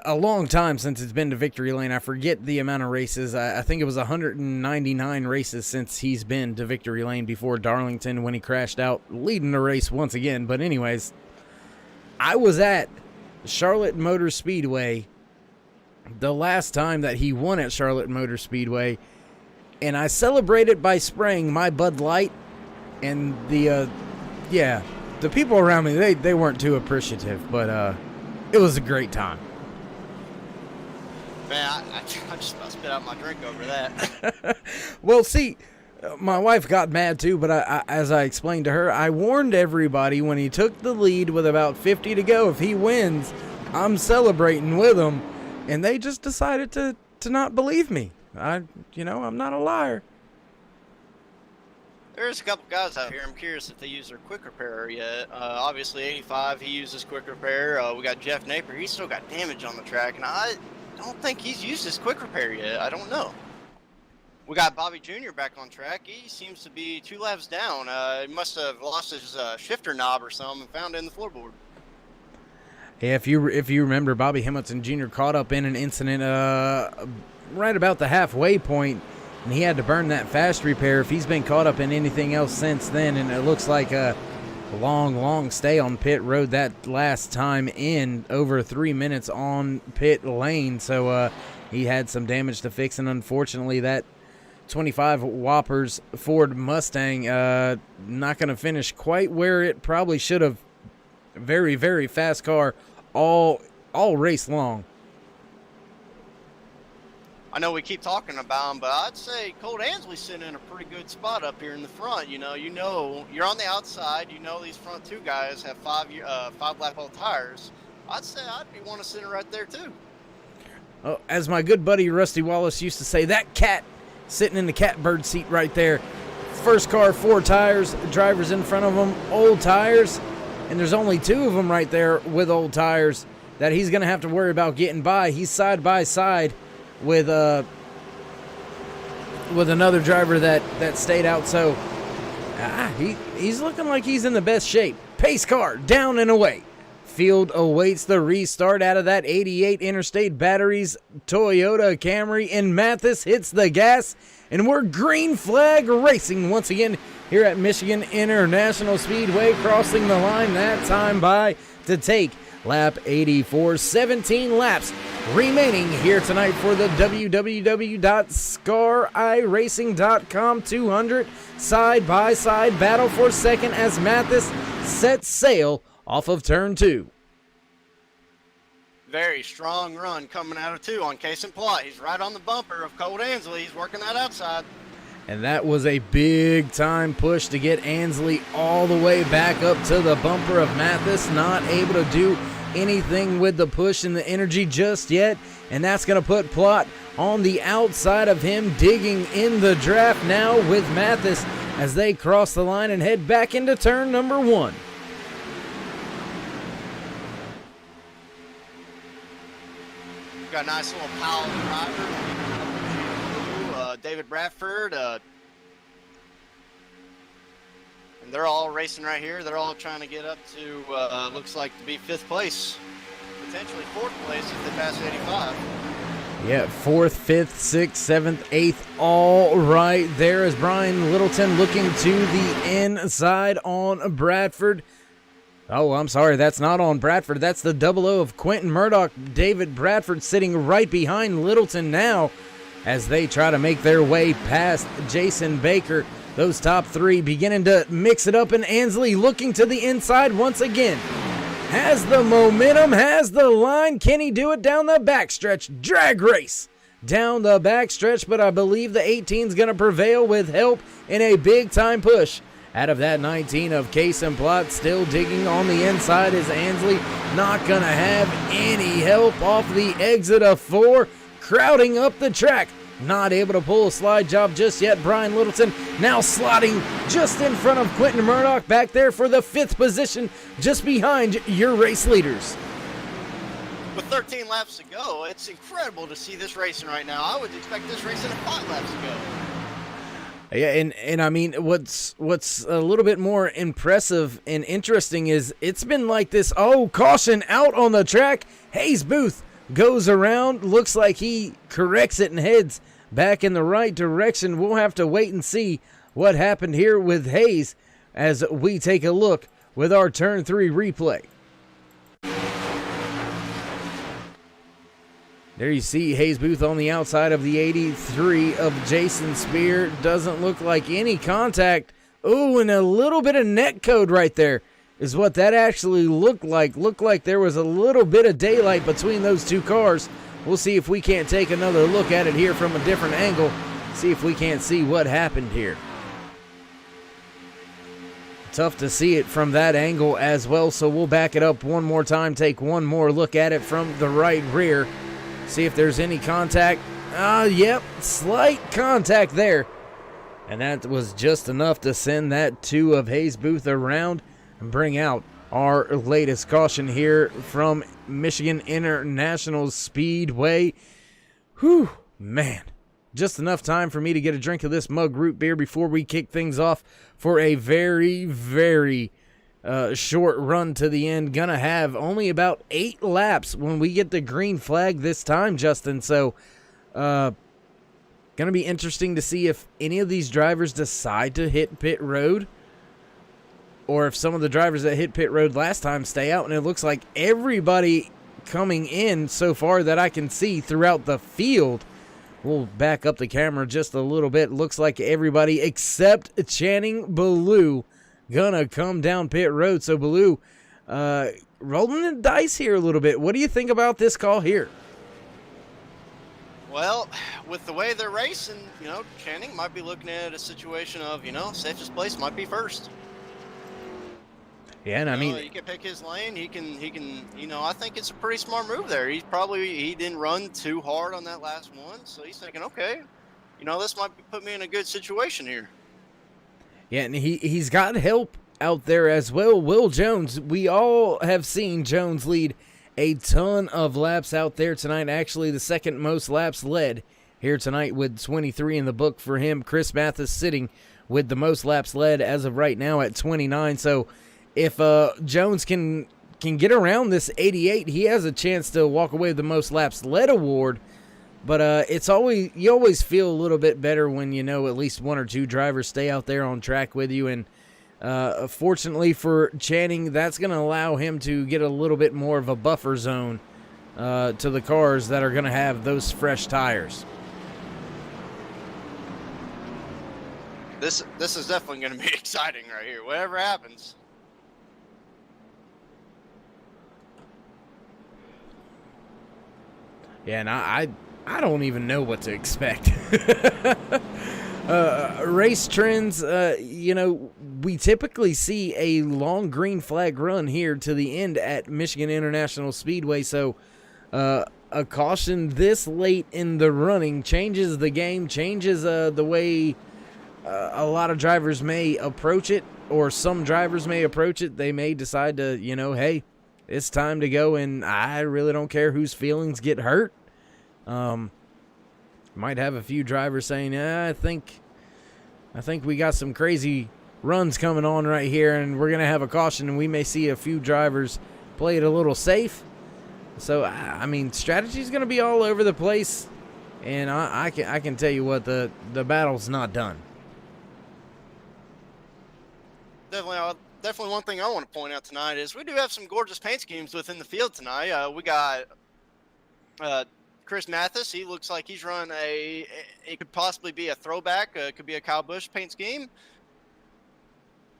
a long time since it's been to Victory Lane. I forget the amount of races. I think it was 199 races since he's been to Victory Lane before Darlington when he crashed out, leading the race once again. But anyways, I was at Charlotte Motor Speedway the last time that he won at Charlotte Motor Speedway, and I celebrated by spraying my Bud Light, and the people around me, they weren't too appreciative, but it was a great time. Man, I just about spit out my drink over that. Well, see, my wife got mad too, but as I explained to her, I warned everybody when he took the lead with about 50 to go, if he wins, I'm celebrating with him, and they just decided to not believe me. I'm not a liar. There's a couple guys out here. I'm curious if they use their quick repair yet. Obviously, 85, he uses quick repair. We got Jeff Napier. He's still got damage on the track, and I don't think he's used his quick repair yet. I don't know. We got Bobby Jr. back on track. He seems to be 2 laps down. He must have lost his shifter knob or something and found it in the floorboard. Yeah, if you remember, Bobby Hamilton Jr. caught up in an incident right about the halfway point, and he had to burn that fast repair. If he's been caught up in anything else since then, and it looks like a long stay on pit road that last time in, over 3 minutes on pit lane. So he had some damage to fix, and unfortunately that 25 Whoppers Ford Mustang not going to finish quite where it probably should have. Very, very fast car all race long. I know we keep talking about him, but I'd say Colt Ansley's sitting in a pretty good spot up here in the front. You know, you're on the outside. You know these front 2 guys have 5 lap old tires. I'd say I'd be one to sit right there too. Oh, as my good buddy Rusty Wallace used to say, that cat sitting in the catbird seat right there. First car, 4 tires, drivers in front of them, old tires, and there's only 2 of them right there with old tires that he's going to have to worry about getting by. He's side by side with another driver that stayed out, so he's looking like he's in the best shape. Pace car down and away. Field awaits the restart out of that 88 Interstate Batteries Toyota Camry, and Mathis hits the gas, and we're green flag racing once again here at Michigan International Speedway, crossing the line that time by to take lap 84. 17 laps remaining here tonight for the www.scariracing.com 200 side-by-side battle for second as Mathis sets sail off of turn 2. Very strong run coming out of 2 on Case and Plot. He's right on the bumper of Colt Ansley. He's working that outside. And that was a big-time push to get Ansley all the way back up to the bumper of Mathis. Not able to do anything with the push and the energy just yet. And that's going to put Plot on the outside of him, digging in the draft now with Mathis as they cross the line and head back into turn number 1. Got a nice little Powell driver. David Bradford. And they're all racing right here. They're all trying to get up to, looks like to be 5th place. Potentially 4th place if they pass 85. Yeah, 4th, 5th, 6th, 7th, 8th, all right there as Brian Littleton looking to the inside on Bradford. Oh, I'm sorry, that's not on Bradford. That's the 00 of Quentin Murdoch. David Bradford sitting right behind Littleton now as they try to make their way past Jason Baker. Those top 3 beginning to mix it up, and Ansley looking to the inside once again. Has the momentum, has the line. Can he do it down the backstretch? Drag race down the backstretch, but I believe the 18's going to prevail with help in a big-time push. Out of that 19 of Case and Plot, still digging on the inside is Ansley. Not going to have any help off the exit of 4. Crowding up the track. Not able to pull a slide job just yet. Brian Littleton now slotting just in front of Quentin Murdoch back there for the 5th position, just behind your race leaders. With 13 laps to go, it's incredible to see this racing right now. I would expect this racing at 5 laps to go. Yeah, and I mean, what's a little bit more impressive and interesting is it's been like this, caution out on the track. Hayes Booth goes around, looks like he corrects it and heads back in the right direction. We'll have to wait and see what happened here with Hayes as we take a look with our turn 3 replay. There you see Hayes Booth on the outside of the 83 of Jason Spear. Doesn't look like any contact. Oh, and a little bit of net code right there is what that actually looked like. Looked like there was a little bit of daylight between those two cars. We'll see if we can't take another look at it here from a different angle. See if we can't see what happened here. Tough to see it from that angle as well, so we'll back it up one more time, take one more look at it from the right rear. See if there's any contact. Yep, slight contact there. And that was just enough to send that 2 of Hayes Booth around and bring out our latest caution here from Michigan International Speedway. Whew, man. Just enough time for me to get a drink of this Mug Root beer before we kick things off for a very, very short run to the end. Gonna have only about 8 laps when we get the green flag this time, Justin. So, gonna be interesting to see if any of these drivers decide to hit pit road, or if some of the drivers that hit pit road last time stay out. And it looks like everybody coming in so far that I can see throughout the field. We'll back up the camera just a little bit. Looks like everybody except Channing Ballou gonna come down pit road. So Ballou, rolling the dice here a little bit. What do you think about this call here? Well, with the way they're racing, Channing might be looking at a situation of, safest place might be first. Yeah, and I mean, he can pick his lane. He can. I think it's a pretty smart move there. He didn't run too hard on that last one, so he's thinking, okay, this might put me in a good situation here. Yeah, and he's got help out there as well. Will Jones, we all have seen Jones lead a ton of laps out there tonight. Actually, the second most laps led here tonight with 23 in the book for him. Chris Mathis sitting with the most laps led as of right now at 29. So if Jones can get around this 88, he has a chance to walk away with the most laps led award. But you always feel a little bit better when you know at least 1 or 2 drivers stay out there on track with you. And fortunately for Channing, that's going to allow him to get a little bit more of a buffer zone to the cars that are going to have those fresh tires. This is definitely going to be exciting right here. Whatever happens. Yeah, and I don't even know what to expect. Race trends, we typically see a long green flag run here to the end at Michigan International Speedway. So a caution this late in the running changes the game, changes the way a lot of drivers may approach it, or some drivers may approach it. They may decide to, hey, it's time to go, and I really don't care whose feelings get hurt. Might have a few drivers saying, I think we got some crazy runs coming on right here, and we're going to have a caution, and we may see a few drivers play it a little safe. So, I mean, strategy is going to be all over the place, and I can tell you what, the battle's not done. Definitely one thing I want to point out tonight is we do have some gorgeous paint schemes within the field tonight. We got Chris Mathis. He looks like he's run it could possibly be a throwback. It could be a Kyle Busch paint scheme.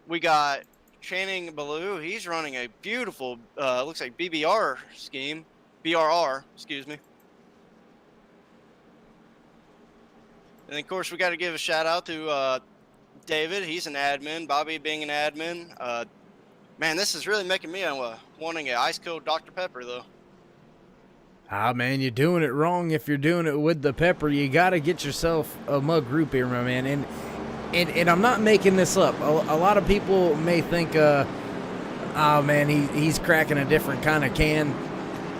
We got Channing Ballou. He's running a beautiful, looks like BRR, excuse me. And of course, we got to give a shout out to David. He's an admin. Bobby being an admin. Man, this is really making me wanting an ice cold Dr. Pepper, though. Man, you're doing it wrong if you're doing it with the pepper. You got to get yourself a Mug Root beer, my man. And I'm not making this up. A lot of people may think, man, he's cracking a different kind of can.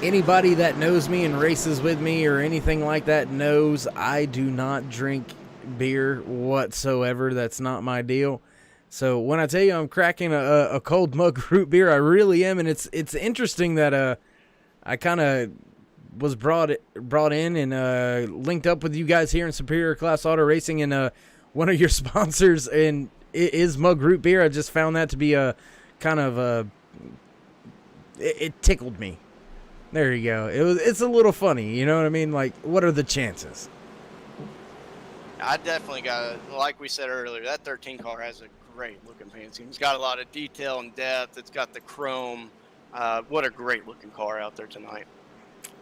Anybody that knows me and races with me or anything like that knows I do not drink beer whatsoever. That's not my deal. So when I tell you I'm cracking a cold Mug Root beer, I really am. And it's interesting that I kind of was brought in and linked up with you guys here in Superior Class Auto Racing, and one of your sponsors and is Mug Root beer. I just found that to be a kind of it tickled me. There you go. It's a little funny, you know what I mean? Like, what are the chances? I definitely got, like we said earlier, that 13 car has a great looking paint scheme. It's got a lot of detail and depth. It's got the chrome. What a great looking car out there tonight.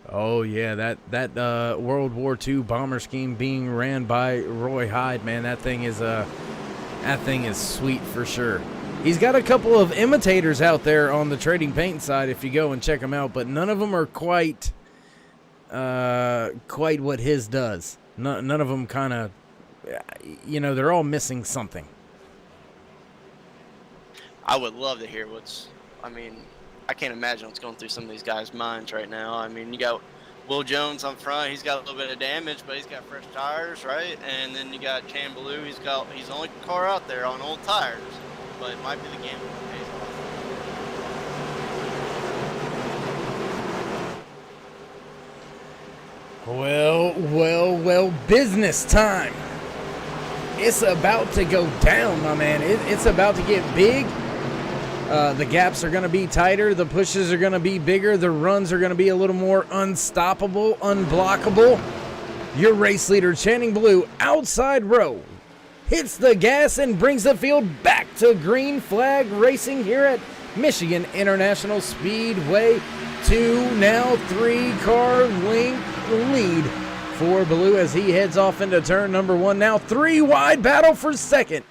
Oh yeah, that World War II bomber scheme being ran by Roy Hyde, man, that thing is sweet for sure. He's got a couple of imitators out there on the trading paint side if you go and check them out, but none of them are quite what his does. None of them kind of, they're all missing something. I would love to hear I can't imagine what's going through some of these guys' minds right now. I mean, you got Will Jones on front. He's got a little bit of damage, but he's got fresh tires, right? And then you got Chan Ballou. He's the only car out there on old tires, but it might be the gamble that pays off. Well, business time. It's about to go down, my man. It's about to get big. The gaps are going to be tighter. The pushes are going to be bigger. The runs are going to be a little more unstoppable, unblockable. Your race leader, Channing Ballou, outside row, hits the gas and brings the field back to green flag racing here at Michigan International Speedway. 2, now 3-car length lead for Ballou as he heads off into turn number 1. Now 3 wide, battle for second.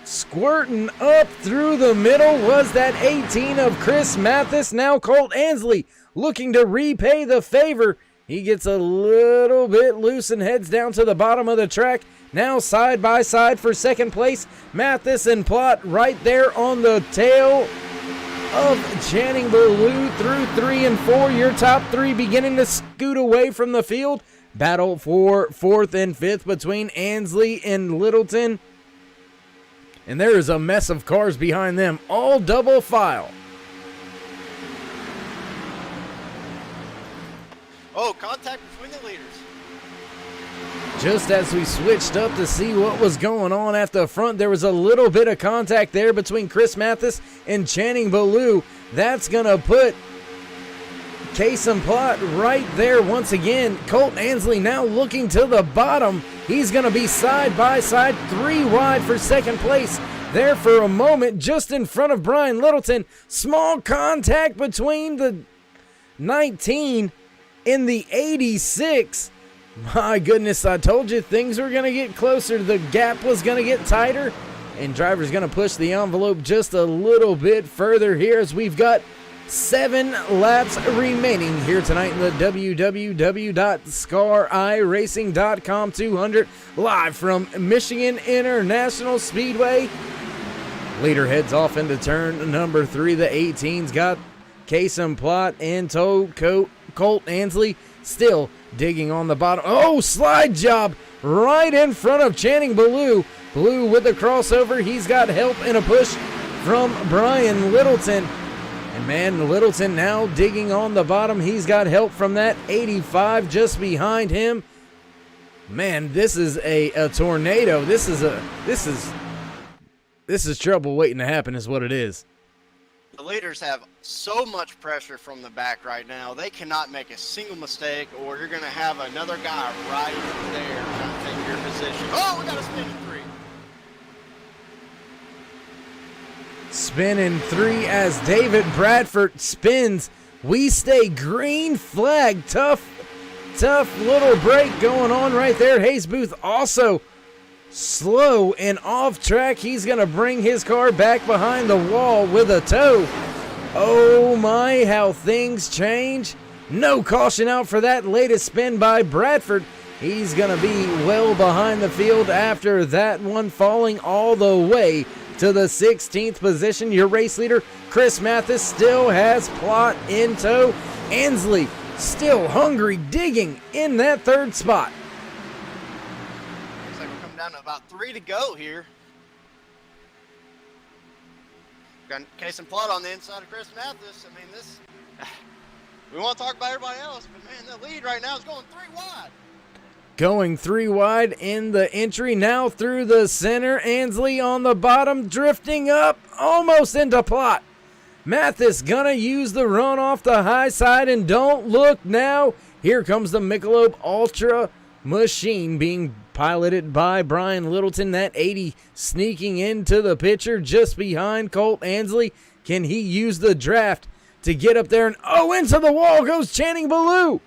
Squirting up through the middle was that 18 of Chris Mathis. Now Colt Ansley looking to repay the favor. He gets a little bit loose and heads down to the bottom of the track. Now side by side for second place. Mathis and Plott right there on the tail of Channing Ballou through 3 and 4. Your top 3 beginning to scoot away from the field. Battle for 4th and 5th between Ansley and Littleton. And there is a mess of cars behind them, all double file. Oh, contact between the leaders. Just as we switched up to see what was going on at the front, there was a little bit of contact there between Chris Mathis and Channing Ballou. That's going to put Case and Plott right there once again. Colt Ansley now looking to the bottom. He's going to be side by side, 3 wide for second place. There for a moment, just in front of Brian Littleton. Small contact between the 19 and the 86. My goodness, I told you things were going to get closer. The gap was going to get tighter. And driver's going to push the envelope just a little bit further here as we've got 7 laps remaining here tonight in the www.scariracing.com 200 live from Michigan International Speedway. Leader heads off into turn number 3. The 18's got Case and Plott and Colt Ansley still digging on the bottom. Oh, slide job right in front of Channing Ballou. Ballou with the crossover. He's got help and a push from Brian Littleton. And man, Littleton now digging on the bottom. He's got help from that 85 just behind him. Man, this is a tornado. This is trouble waiting to happen is what it is. The leaders have so much pressure from the back right now. They cannot make a single mistake or you're going to have another guy right there trying to take your position. Oh, we got a spinning 3. Spinning 3 as David Bradford spins. We stay green flag. Tough little break going on right there. Hayes Booth also slow and off track. He's going to bring his car back behind the wall with a tow. Oh my, how things change. No caution out for that latest spin by Bradford. He's going to be well behind the field after that one, falling all the way to the 16th position. Your race leader, Chris Mathis, still has Plott in tow. Ansley still hungry, digging in that 3rd spot. Looks like we're coming down to about 3 to go here. Got Case and Plott on the inside of Chris Mathis. I mean, this, we want to talk about everybody else, but man, the lead right now is going 3 wide. Going 3 wide in the entry, now through the center. Ansley on the bottom, drifting up, almost into Plott. Mathis gonna use the run off the high side, and don't look now. Here comes the Michelob Ultra machine being piloted by Brian Littleton. That 80 sneaking into the picture just behind Colt Ansley. Can he use the draft to get up there? And into the wall goes Channing Ballou.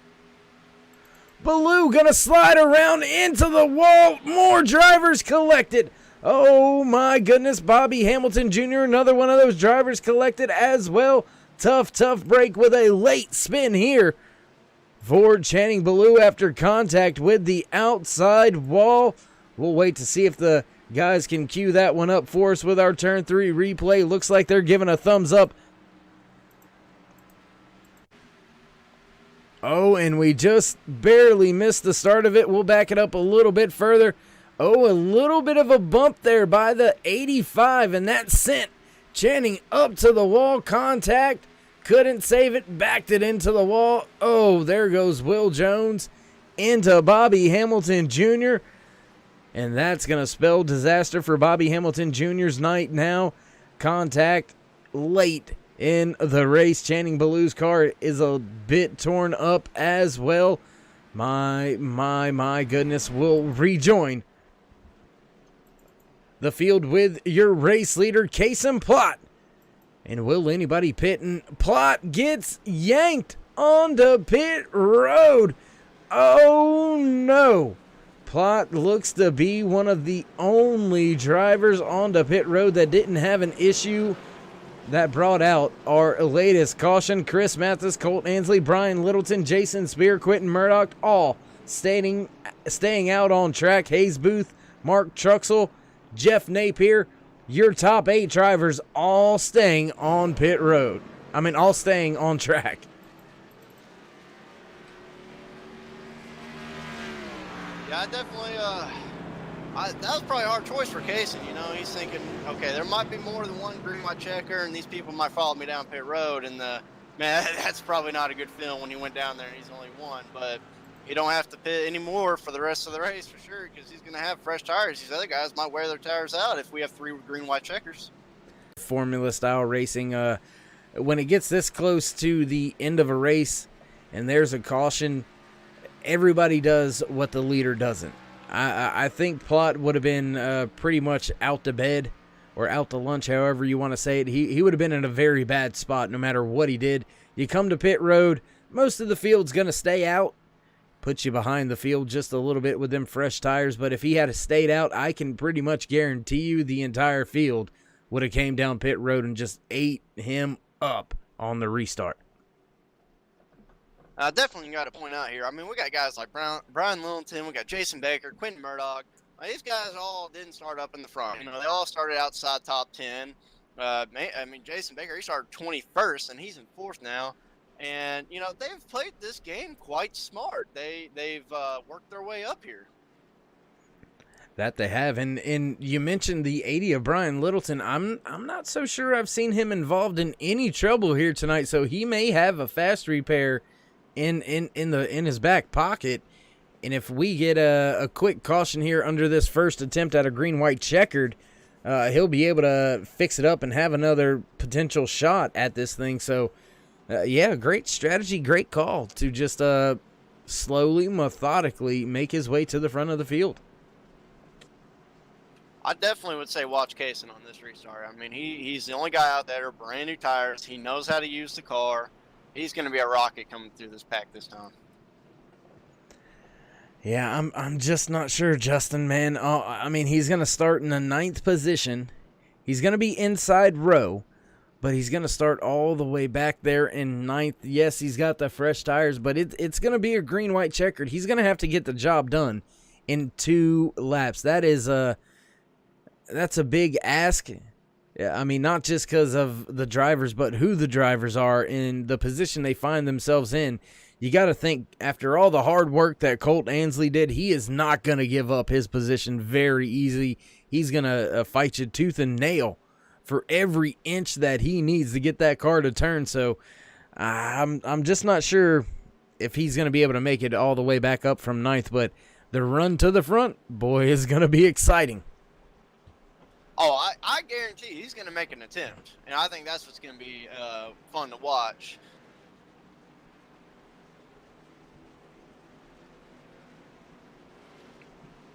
Ballou gonna slide around into the wall. More drivers collected. Oh my goodness, Bobby Hamilton Jr., another one of those drivers collected as well. Tough break with a late spin here for Channing Ballou after contact with the outside wall. We'll wait to see if the guys can cue that one up for us with our turn 3 replay. Looks like they're giving a thumbs up. Oh, and we just barely missed the start of it. We'll back it up a little bit further. Oh, a little bit of a bump there by the 85, and that sent Channing up to the wall. Contact, couldn't save it, backed it into the wall. Oh, there goes Will Jones into Bobby Hamilton Jr., and that's going to spell disaster for Bobby Hamilton Jr.'s night now. Contact late in the race. Channing Ballou's car is a bit torn up as well. My goodness, will rejoin the field with your race leader, Kason Plott. And will anybody pit? And Plott gets yanked onto pit road. Oh no. Plott looks to be one of the only drivers onto pit road that didn't have an issue that brought out our latest caution. Chris Mathis, Colt Ansley, Brian Littleton, Jason Spear, Quentin Murdoch, all staying out on track. Hayes Booth, Mark Truxell, Jeff Napier, your top 8 drivers all staying on pit road. All staying on track. Yeah, I definitely, that was probably a hard choice for Kason. He's thinking, okay, there might be more than one green white checker, and these people might follow me down pit road. And man, that's probably not a good feeling when he went down there and he's only one. But he don't have to pit anymore for the rest of the race for sure, because he's going to have fresh tires. These other guys might wear their tires out if we have 3 green white checkers. Formula style racing, when it gets this close to the end of a race and there's a caution, everybody does what the leader doesn't. I think Plott would have been pretty much out to bed or out to lunch, however you want to say it. He would have been in a very bad spot no matter what he did. You come to pit road, most of the field's going to stay out. Put you behind the field just a little bit with them fresh tires, but if he had stayed out, I can pretty much guarantee you the entire field would have came down pit road and just ate him up on the restart. Definitely got to point out here. We got guys like Brian Littleton, we got Jason Baker, Quentin Murdoch. These guys all didn't start up in the front. They all started outside top 10. Jason Baker, he started 21st, and he's in 4th now. And, they've played this game quite smart. They've worked their way up here. That they have. And you mentioned the 80 of Brian Littleton. I'm not so sure I've seen him involved in any trouble here tonight, so he may have a fast repair in his back pocket. And if we get a quick caution here under this first attempt at a green-white checkered, he'll be able to fix it up and have another potential shot at this thing. So, great strategy, great call to just slowly, methodically make his way to the front of the field. I definitely would say watch Kason on this restart. He's the only guy out there, brand new tires. He knows how to use the car. He's going to be a rocket coming through this pack this time. Yeah, I'm just not sure, Justin, man. He's going to start in the 9th position. He's going to be inside row, but he's going to start all the way back there in 9th. Yes, he's got the fresh tires, but it's going to be a green-white checkered. He's going to have to get the job done in 2 laps. That's a big ask. Yeah, not just because of the drivers, but who the drivers are and the position they find themselves in. You got to think, after all the hard work that Colt Ansley did, he is not going to give up his position very easy. He's going to fight you tooth and nail for every inch that he needs to get that car to turn. So I'm just not sure if he's going to be able to make it all the way back up from 9th, but the run to the front, boy, is going to be exciting. Oh, I guarantee he's going to make an attempt, and I think that's what's going to be fun to watch.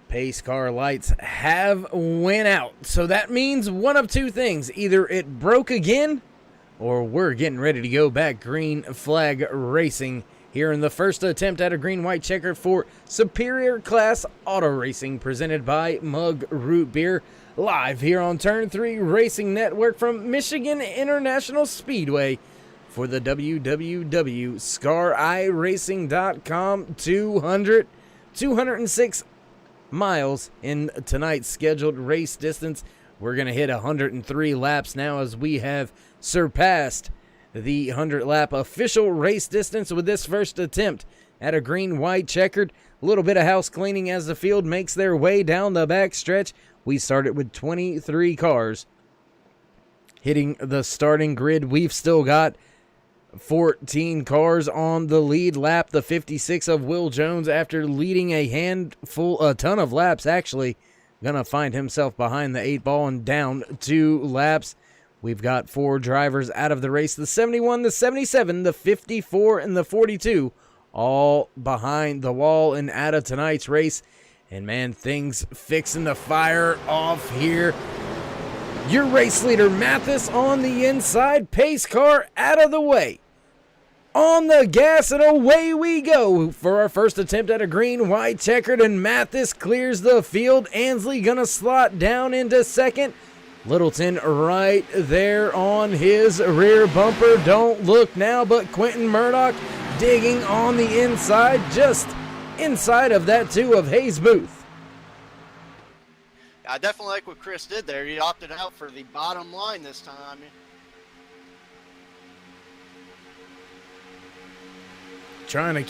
Pace car lights have went out. So that means one of two things. Either it broke again, or we're getting ready to go back green flag racing here in the first attempt at a green-white checker for Superior Class Auto Racing, presented by Mug Root Beer, live here on Turn 3 Racing Network from Michigan International Speedway for the www.scariracing.com 206 miles in tonight's scheduled race distance. We're going to hit 103 laps now as we have surpassed the 100-lap official race distance with this first attempt at a green-white checkered. A little bit of house cleaning as the field makes their way down the back stretch. We started with 23 cars hitting the starting grid. We've still got 14 cars on the lead lap. The 56 of Will Jones, after leading a ton of laps, actually gonna find himself behind the 8 ball and down 2 laps. We've got 4 drivers out of the race. The 71, the 77, the 54, and the 42 all behind the wall and out of tonight's race. And man, things fixing to fire off here. Your race leader, Mathis, on the inside. Pace car out of the way. On the gas, and away we go for our first attempt at a green-white checkered, and Mathis clears the field. Ansley gonna slot down into second. Littleton right there on his rear bumper. Don't look now, but Quentin Murdoch digging on the inside, just inside of that too of Hayes Booth. I definitely like what Chris did there. He opted out for the bottom line this time. Trying to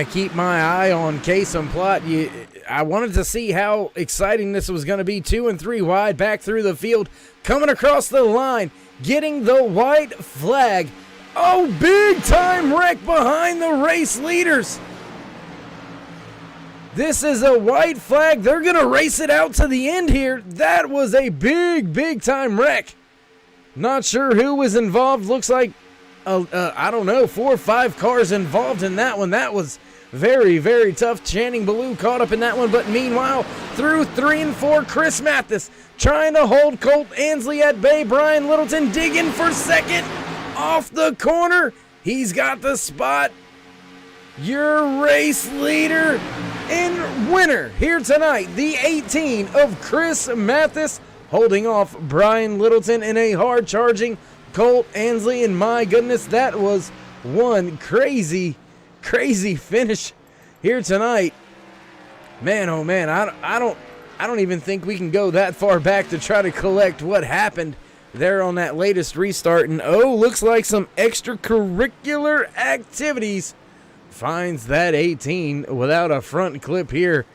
keep my eye on Case and Plot. I wanted to see how exciting this was going to be. 2 and 3 wide, back through the field, coming across the line, getting the white flag. Oh, big time wreck behind the race leaders. This is a white flag. They're going to race it out to the end here. That was a big time wreck. Not sure who was involved. Looks like, I don't know, 4 or 5 cars involved in that one. That was very tough. Channing Ballou caught up in that one. But meanwhile, through 3 and 4, Chris Mathis trying to hold Colt Ansley at bay. Brian Littleton digging for second off the corner. He's got the spot. Your race leader and winner here tonight, the 18 of Chris Mathis, holding off Brian Littleton in a hard-charging Colt Ansley. And my goodness, that was one crazy finish here tonight. Man, oh man, I don't even think we can go that far back to try to collect what happened there on that latest restart. And looks like some extracurricular activities finds that 18 without a front clip here,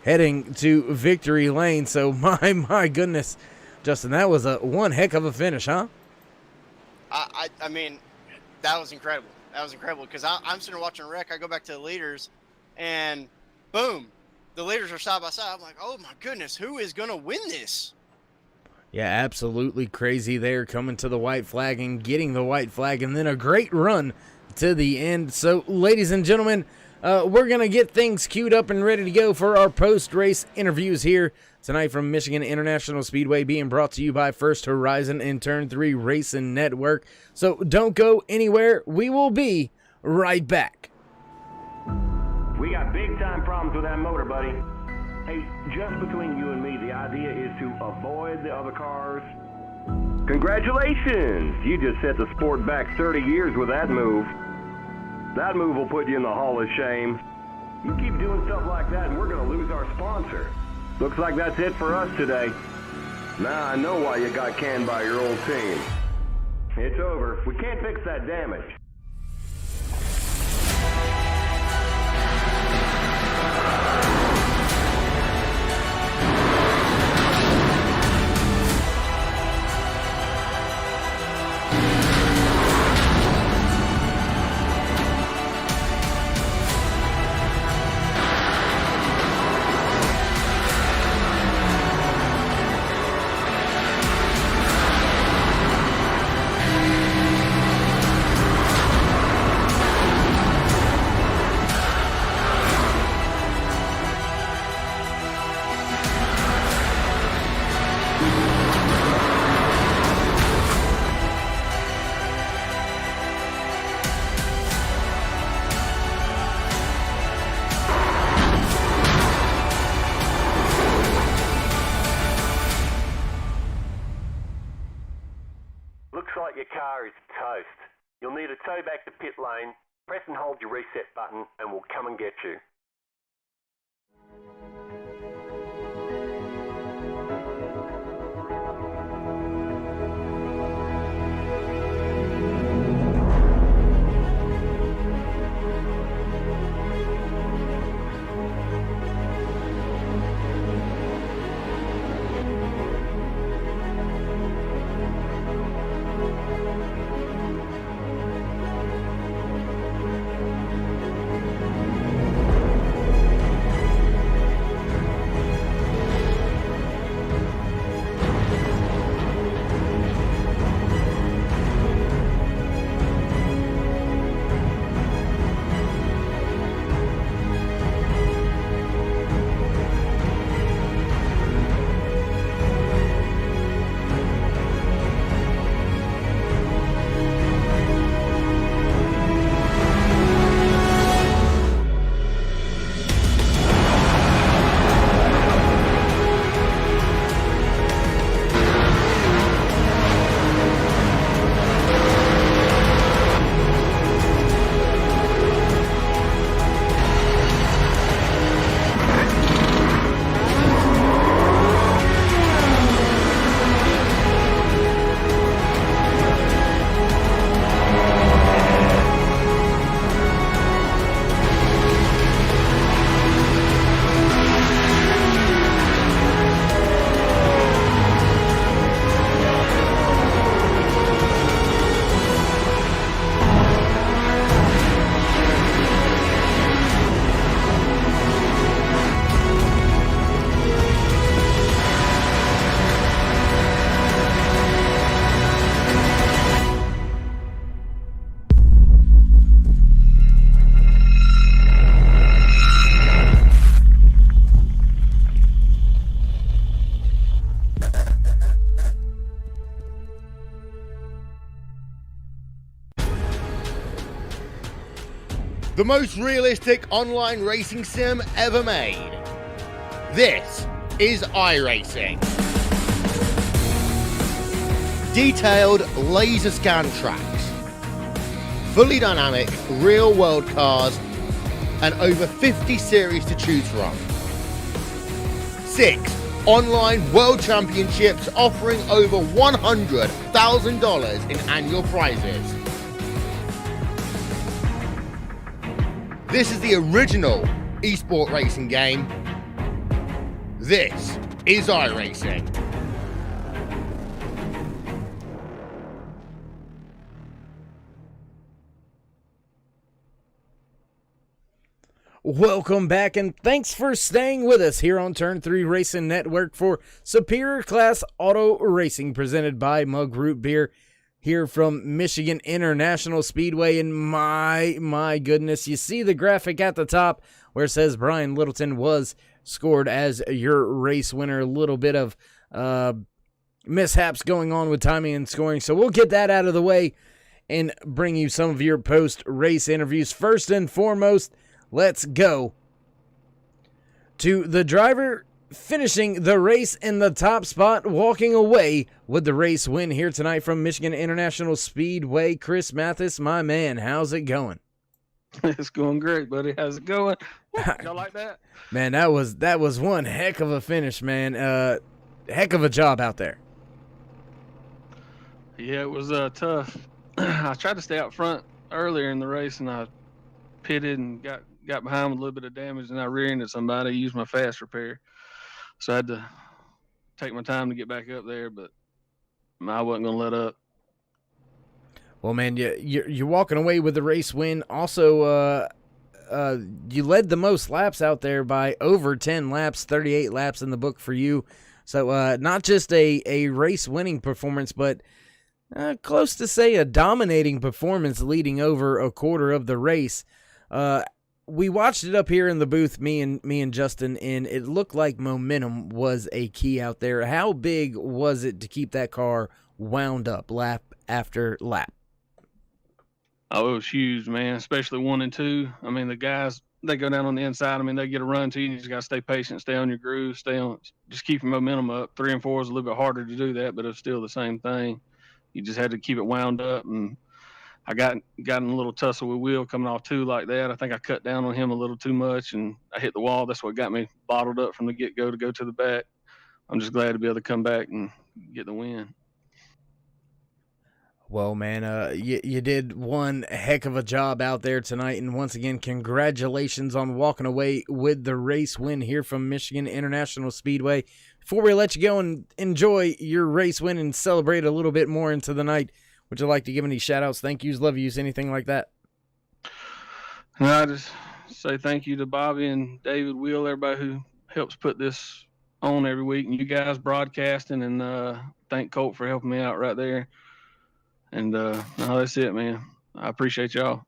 heading to victory lane. So my goodness, Justin, that was one heck of a finish, huh? I mean, that was incredible. That was incredible because I'm sitting watching a wreck. I go back to the leaders, and boom, the leaders are side by side. I'm like, oh my goodness, who is gonna win this? Yeah, absolutely crazy there, coming to the white flag and getting the white flag, and then a great run to the end. So, ladies and gentlemen, we're going to get things queued up and ready to go for our post-race interviews here tonight from Michigan International Speedway, being brought to you by First Horizon and Turn 3 Racing Network. So, don't go anywhere. We will be right back. We got big-time problems with that motor, buddy. Hey, just between you and me, the idea is to avoid the other cars. Congratulations! You just set the sport back 30 years with that move. That move will put you in the Hall of Shame. You keep doing stuff like that and we're going to lose our sponsor. Looks like that's it for us today. Now I know why you got canned by your old team. It's over. We can't fix that damage. You'll need a tow back to pit lane. Press and hold your reset button and we'll come and get you. The most realistic online racing sim ever made. This is iRacing. Detailed laser scan tracks, fully dynamic real world cars, and over 50 series to choose from. 6 online world championships offering over $100,000 in annual prizes. This is the original esport racing game. This is iRacing. Welcome back, and thanks for staying with us here on Turn 3 Racing Network for Superior Class Auto Racing, presented by Mug Root Beer, here from Michigan International Speedway. And my goodness, you see the graphic at the top where it says Brian Littleton was scored as your race winner. A little bit of mishaps going on with timing and scoring, so we'll get that out of the way and bring you some of your post-race interviews. First and foremost, let's go to the driver finishing the race in the top spot, walking away with the race win here tonight from Michigan International Speedway. Chris Mathis, my man, how's it going? It's going great, buddy. How's it going? Y'all like that? Man, that was one heck of a finish, man. Heck of a job out there. Yeah, it was tough. I tried to stay out front earlier in the race, and I pitted and got behind with a little bit of damage, and I rear-ended somebody, used my fast repair. So I had to take my time to get back up there, but I wasn't going to let up. Well, man, you're walking away with the race win. Also, you led the most laps out there by over 10 laps, 38 laps in the book for you. So not just a race-winning performance, but close to say a dominating performance leading over a quarter of the race. We watched it up here in the booth, me and Justin, and it looked like momentum was a key out there. How big was it to keep that car wound up lap after lap? Oh, it was huge, man, especially 1 and 2. I mean, the guys, they go down on the inside. I mean, they get a run to you. You just got to stay patient, stay on your groove, just keep your momentum up. 3 and 4 is a little bit harder to do that, but it's still the same thing. You just had to keep it wound up, and I got in a little tussle with Will coming off two like that. I think I cut down on him a little too much, and I hit the wall. That's what got me bottled up from the get-go to go to the back. I'm just glad to be able to come back and get the win. Well, man, you did one heck of a job out there tonight, and once again, congratulations on walking away with the race win here from Michigan International Speedway. Before we let you go and enjoy your race win and celebrate a little bit more into the night, would you like to give any shout-outs, thank yous, love yous, anything like that? And I just say thank you to Bobby and David, Will, everybody who helps put this on every week, and you guys broadcasting, and thank Colt for helping me out right there. And no, that's it, man. I appreciate y'all.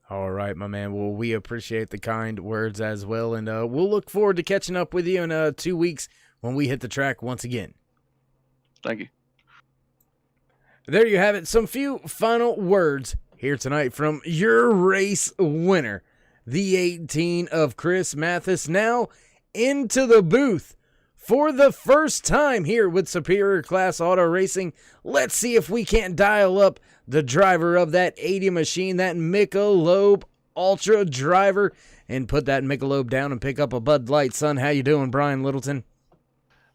All right, my man. Well, we appreciate the kind words as well, and we'll look forward to catching up with you in 2 weeks when we hit the track once again. Thank you. There you have it. Some few final words here tonight from your race winner, the 18 of Chris Mathis, now into the booth for the first time here with Superior Class Auto Racing. Let's see if we can't dial up the driver of that 80 machine, that Michelob Ultra driver, and put that Michelob down and pick up a Bud Light. Son, how you doing, Brian Littleton?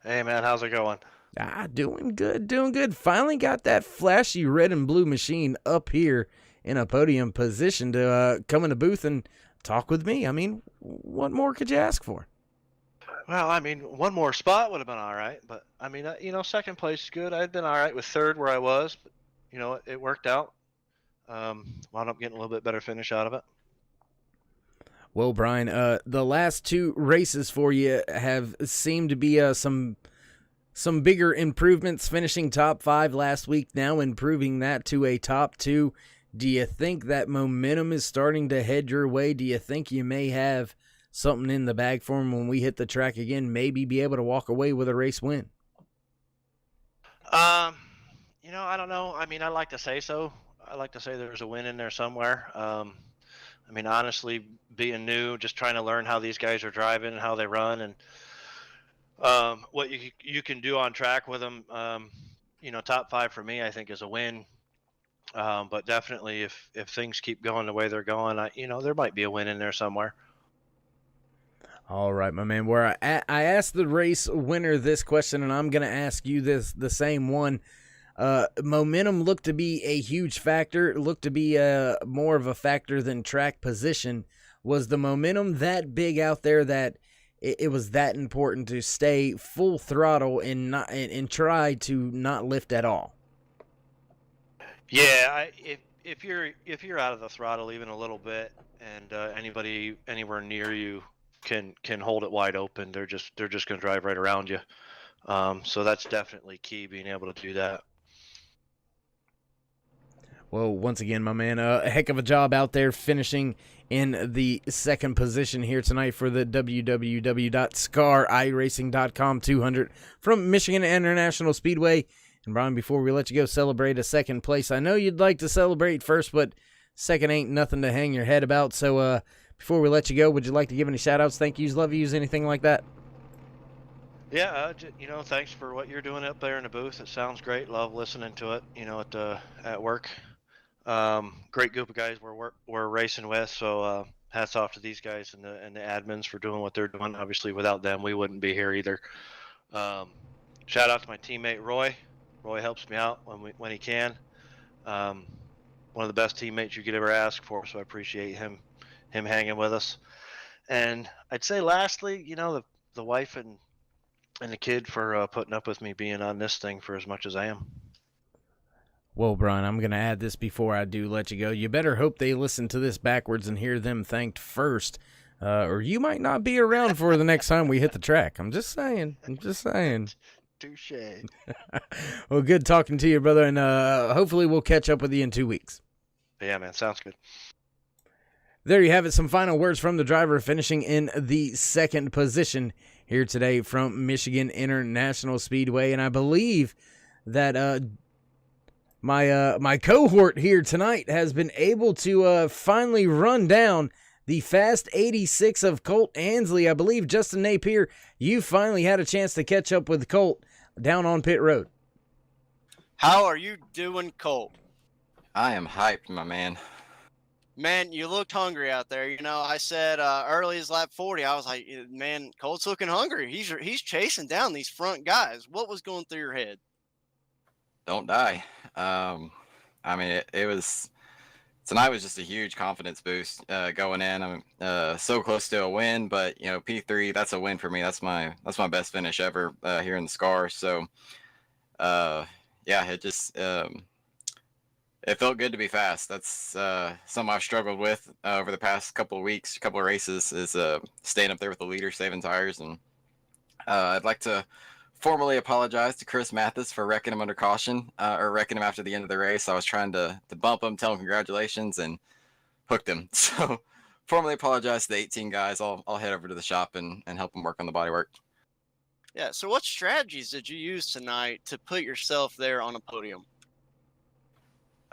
Hey, man, how's it going? Doing good. Finally got that flashy red and blue machine up here in a podium position to come in the booth and talk with me. I mean, what more could you ask for? Well, I mean, one more spot would have been all right, but I mean, second place is good. I'd been all right with third where I was, but it worked out. Wound up getting a little bit better finish out of it. Well, Brian, the last two races for you have seemed to be some bigger improvements, finishing top 5 last week, now improving that to a top 2. Do you think that momentum is starting to head your way? Do you think you may have something in the bag for him when we hit the track again, maybe be able to walk away with a race win? I don't know. I mean, I like to say so. I like to say there's a win in there somewhere. I mean, honestly, being new, just trying to learn how these guys are driving and how they run, and what you can do on track with them. Top 5 for me, I think, is a win. But definitely, if things keep going the way they're going, there might be a win in there somewhere. All right, my man. Where I asked the race winner this question, and I'm going to ask you the same one. Momentum looked to be a huge factor. It looked to be more of a factor than track position. Was the momentum that big out there that it was that important to stay full throttle and not and try to not lift at all? Yeah, if you're out of the throttle even a little bit, and anybody anywhere near you can hold it wide open, they're just going to drive right around you. So that's definitely key, being able to do that. Well, once again, my man, a heck of a job out there finishing in the second position here tonight for the www.scariracing.com 200 from Michigan International Speedway. And Brian, before we let you go celebrate a second place, I know you'd like to celebrate first, but second ain't nothing to hang your head about. So before we let you go, would you like to give any shout-outs, thank yous, love yous, anything like that? Yeah, thanks for what you're doing up there in the booth. It sounds great. Love listening to it, at work. Great group of guys we're racing with, so hats off to these guys and the admins for doing what they're doing. Obviously, without them, we wouldn't be here either. Shout out to my teammate Roy. Roy helps me out when he can. One of the best teammates you could ever ask for, so I appreciate him hanging with us. And I'd say lastly, the wife and the kid for putting up with me being on this thing for as much as I am. Well, Brian, I'm going to add this before I do let you go. You better hope they listen to this backwards and hear them thanked first, or you might not be around for the next time we hit the track. I'm just saying. Touche. Well, good talking to you, brother, and hopefully we'll catch up with you in 2 weeks. Yeah, man, sounds good. There you have it, some final words from the driver finishing in the second position here today from Michigan International Speedway, and I believe that my cohort here tonight has been able to finally run down the Fast 86 of Colt Ansley. I believe, Justin Napier, you finally had a chance to catch up with Colt down on pit road. How are you doing, Colt? I am hyped, my man. Man, you looked hungry out there. I said early as lap 40, I was like, man, Colt's looking hungry. He's chasing down these front guys. What was going through your head? Don't die. I mean, it was tonight was just a huge confidence boost going in. I'm so close to a win, but P3, that's a win for me. That's my best finish ever here in the SCAR. So yeah, it just it felt good to be fast. That's something I've struggled with over the past couple of weeks, couple of races, is staying up there with the leader, saving tires. And I'd like to formally apologize to Chris Mathis for wrecking him under caution, or wrecking him after the end of the race. I was trying to bump him, tell him congratulations, and hooked him. So formally apologize to the 18 guys. I'll head over to the shop and help them work on the bodywork. Yeah, so what strategies did you use tonight to put yourself there on a podium?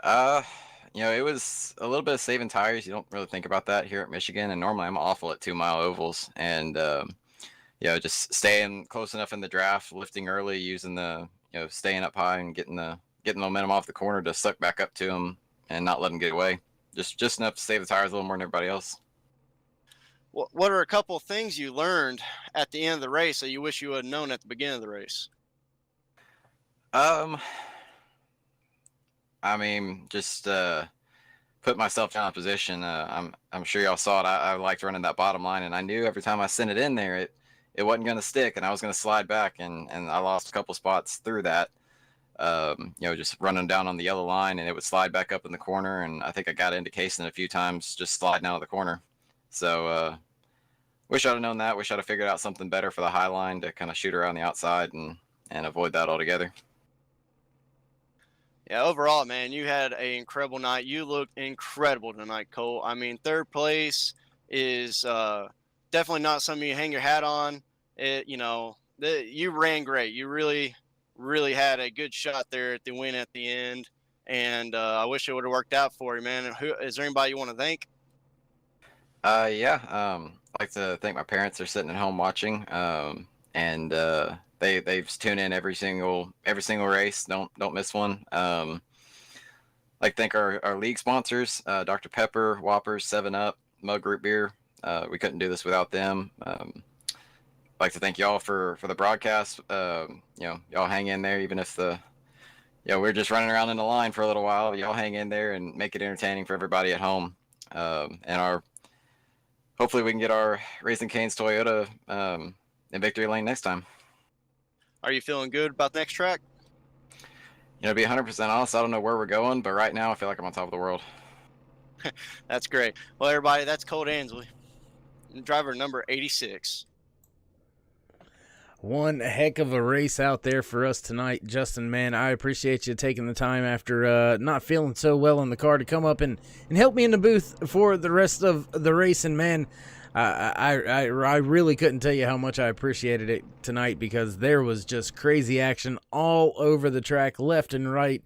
It was a little bit of saving tires. You don't really think about that here at Michigan, and normally I'm awful at 2-mile ovals, and just staying close enough in the draft, lifting early, using the staying up high and getting the momentum off the corner to suck back up to him and not let him get away. Just enough to save the tires a little more than everybody else. What are a couple of things you learned at the end of the race that you wish you had known at the beginning of the race? I mean, just put myself down in position. I'm sure y'all saw it. I liked running that bottom line, and I knew every time I sent it in there, it wasn't going to stick, and I was going to slide back, and I lost a couple spots through that. Just running down on the yellow line, and it would slide back up in the corner, and I think I got into casing a few times just sliding out of the corner. So wish I'd have known that. Wish I'd have figured out something better for the high line to kind of shoot around the outside and avoid that altogether. Yeah, overall, man, you had an incredible night. You looked incredible tonight, Cole. I mean, third place is definitely not something you hang your hat on. You ran great. You really, really had a good shot there at the win at the end, and I wish it would have worked out for you, man. Is there anybody you want to thank? I'd like to thank my parents. They're sitting at home watching, and they've tuned in every single race. Don't miss one. Like to thank our league sponsors, Dr. Pepper, Whoppers, 7-Up, Mug Root Beer. We couldn't do this without them. Like to thank y'all for the broadcast. Y'all hang in there, even if we're just running around in the line for a little while. Y'all hang in there and make it entertaining for everybody at home. And hopefully we can get our Raising Cane's Toyota in victory lane next time. Are you feeling good about the next track? To be 100% honest, I don't know where we're going, but right now I feel like I'm on top of the world. That's great. Well, everybody, that's Colt Ansley, driver number 86. One heck of a race out there for us tonight, Justin, man. I appreciate you taking the time after not feeling so well in the car to come up and help me in the booth for the rest of the race. And, man, I really couldn't tell you how much I appreciated it tonight, because there was just crazy action all over the track, left and right.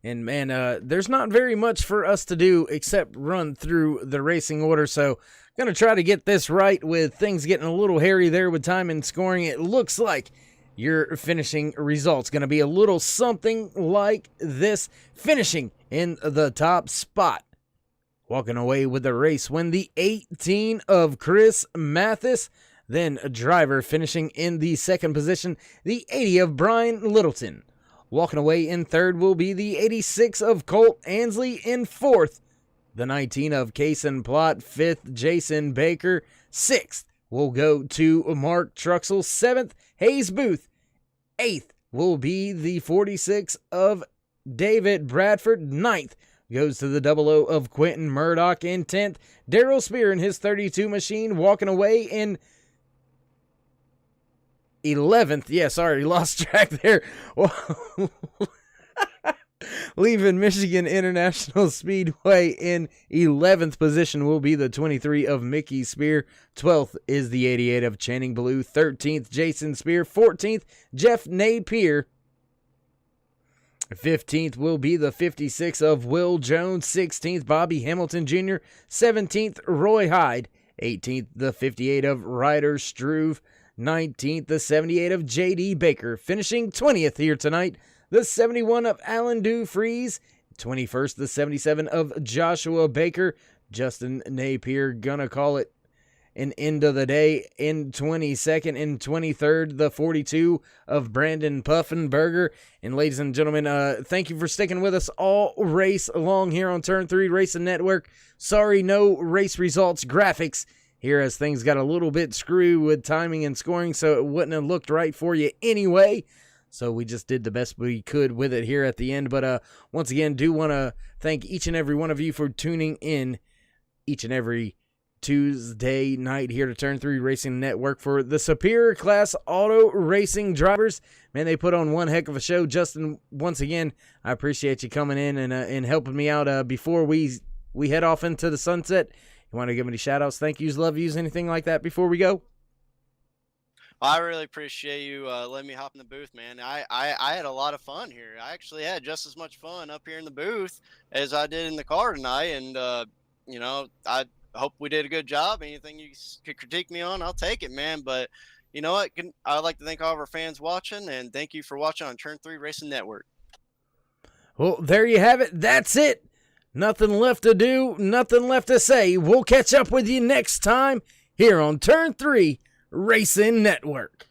And, man, there's not very much for us to do except run through the racing order. So going to try to get this right with things getting a little hairy there with time and scoring. It looks like your finishing results going to be a little something like this. Finishing in the top spot, walking away with the race win, the 18 of Chris Mathis. Then a driver finishing in the second position, the 80 of Brian Littleton. Walking away in third will be the 86 of Colt Ansley. In fourth, the 19 of Kason Plott. Fifth, Jason Baker. Sixth will go to Mark Truxell. Seventh, Hayes Booth. Eighth will be the 46 of David Bradford. Ninth goes to the 00 of Quentin Murdoch. In 10th, Daryl Spear in his 32 machine. Walking away in 11th. Yeah, sorry, lost track there. Leaving Michigan International Speedway in 11th position will be the 23 of Mickey Spear. 12th is the 88 of Channing Blue. 13th, Jason Spear. 14th, Jeff Napier. 15th will be the 56 of Will Jones. 16th, Bobby Hamilton Jr. 17th, Roy Hyde. 18th, the 58 of Ryder Struve. 19th, the 78 of J.D. Baker. Finishing 20th here tonight, the 71 of Alan Dufries. 21st, the 77 of Joshua Baker. Justin Napier gonna call it an end of the day in 22nd. And 23rd, the 42 of Brandon Puffenberger. And ladies and gentlemen, thank you for sticking with us all race long here on Turn 3 Racing Network. Sorry, no race results graphics here as things got a little bit screwy with timing and scoring, so it wouldn't have looked right for you anyway. So we just did the best we could with it here at the end. But once again, do want to thank each and every one of you for tuning in each and every Tuesday night here to Turn 3 Racing Network for the Superior Class Auto Racing drivers. Man, they put on one heck of a show. Justin, once again, I appreciate you coming in and helping me out before we head off into the sunset. You want to give any shout-outs, thank yous, love yous, anything like that before we go? I really appreciate you letting me hop in the booth, man. I had a lot of fun here. I actually had just as much fun up here in the booth as I did in the car tonight. And, you know, I hope we did a good job. Anything you could critique me on, I'll take it, man. But you know what? I'd like to thank all of our fans watching, and thank you for watching on Turn 3 Racing Network. Well, there you have it. That's it. Nothing left to do, nothing left to say. We'll catch up with you next time here on Turn 3 Racing Network.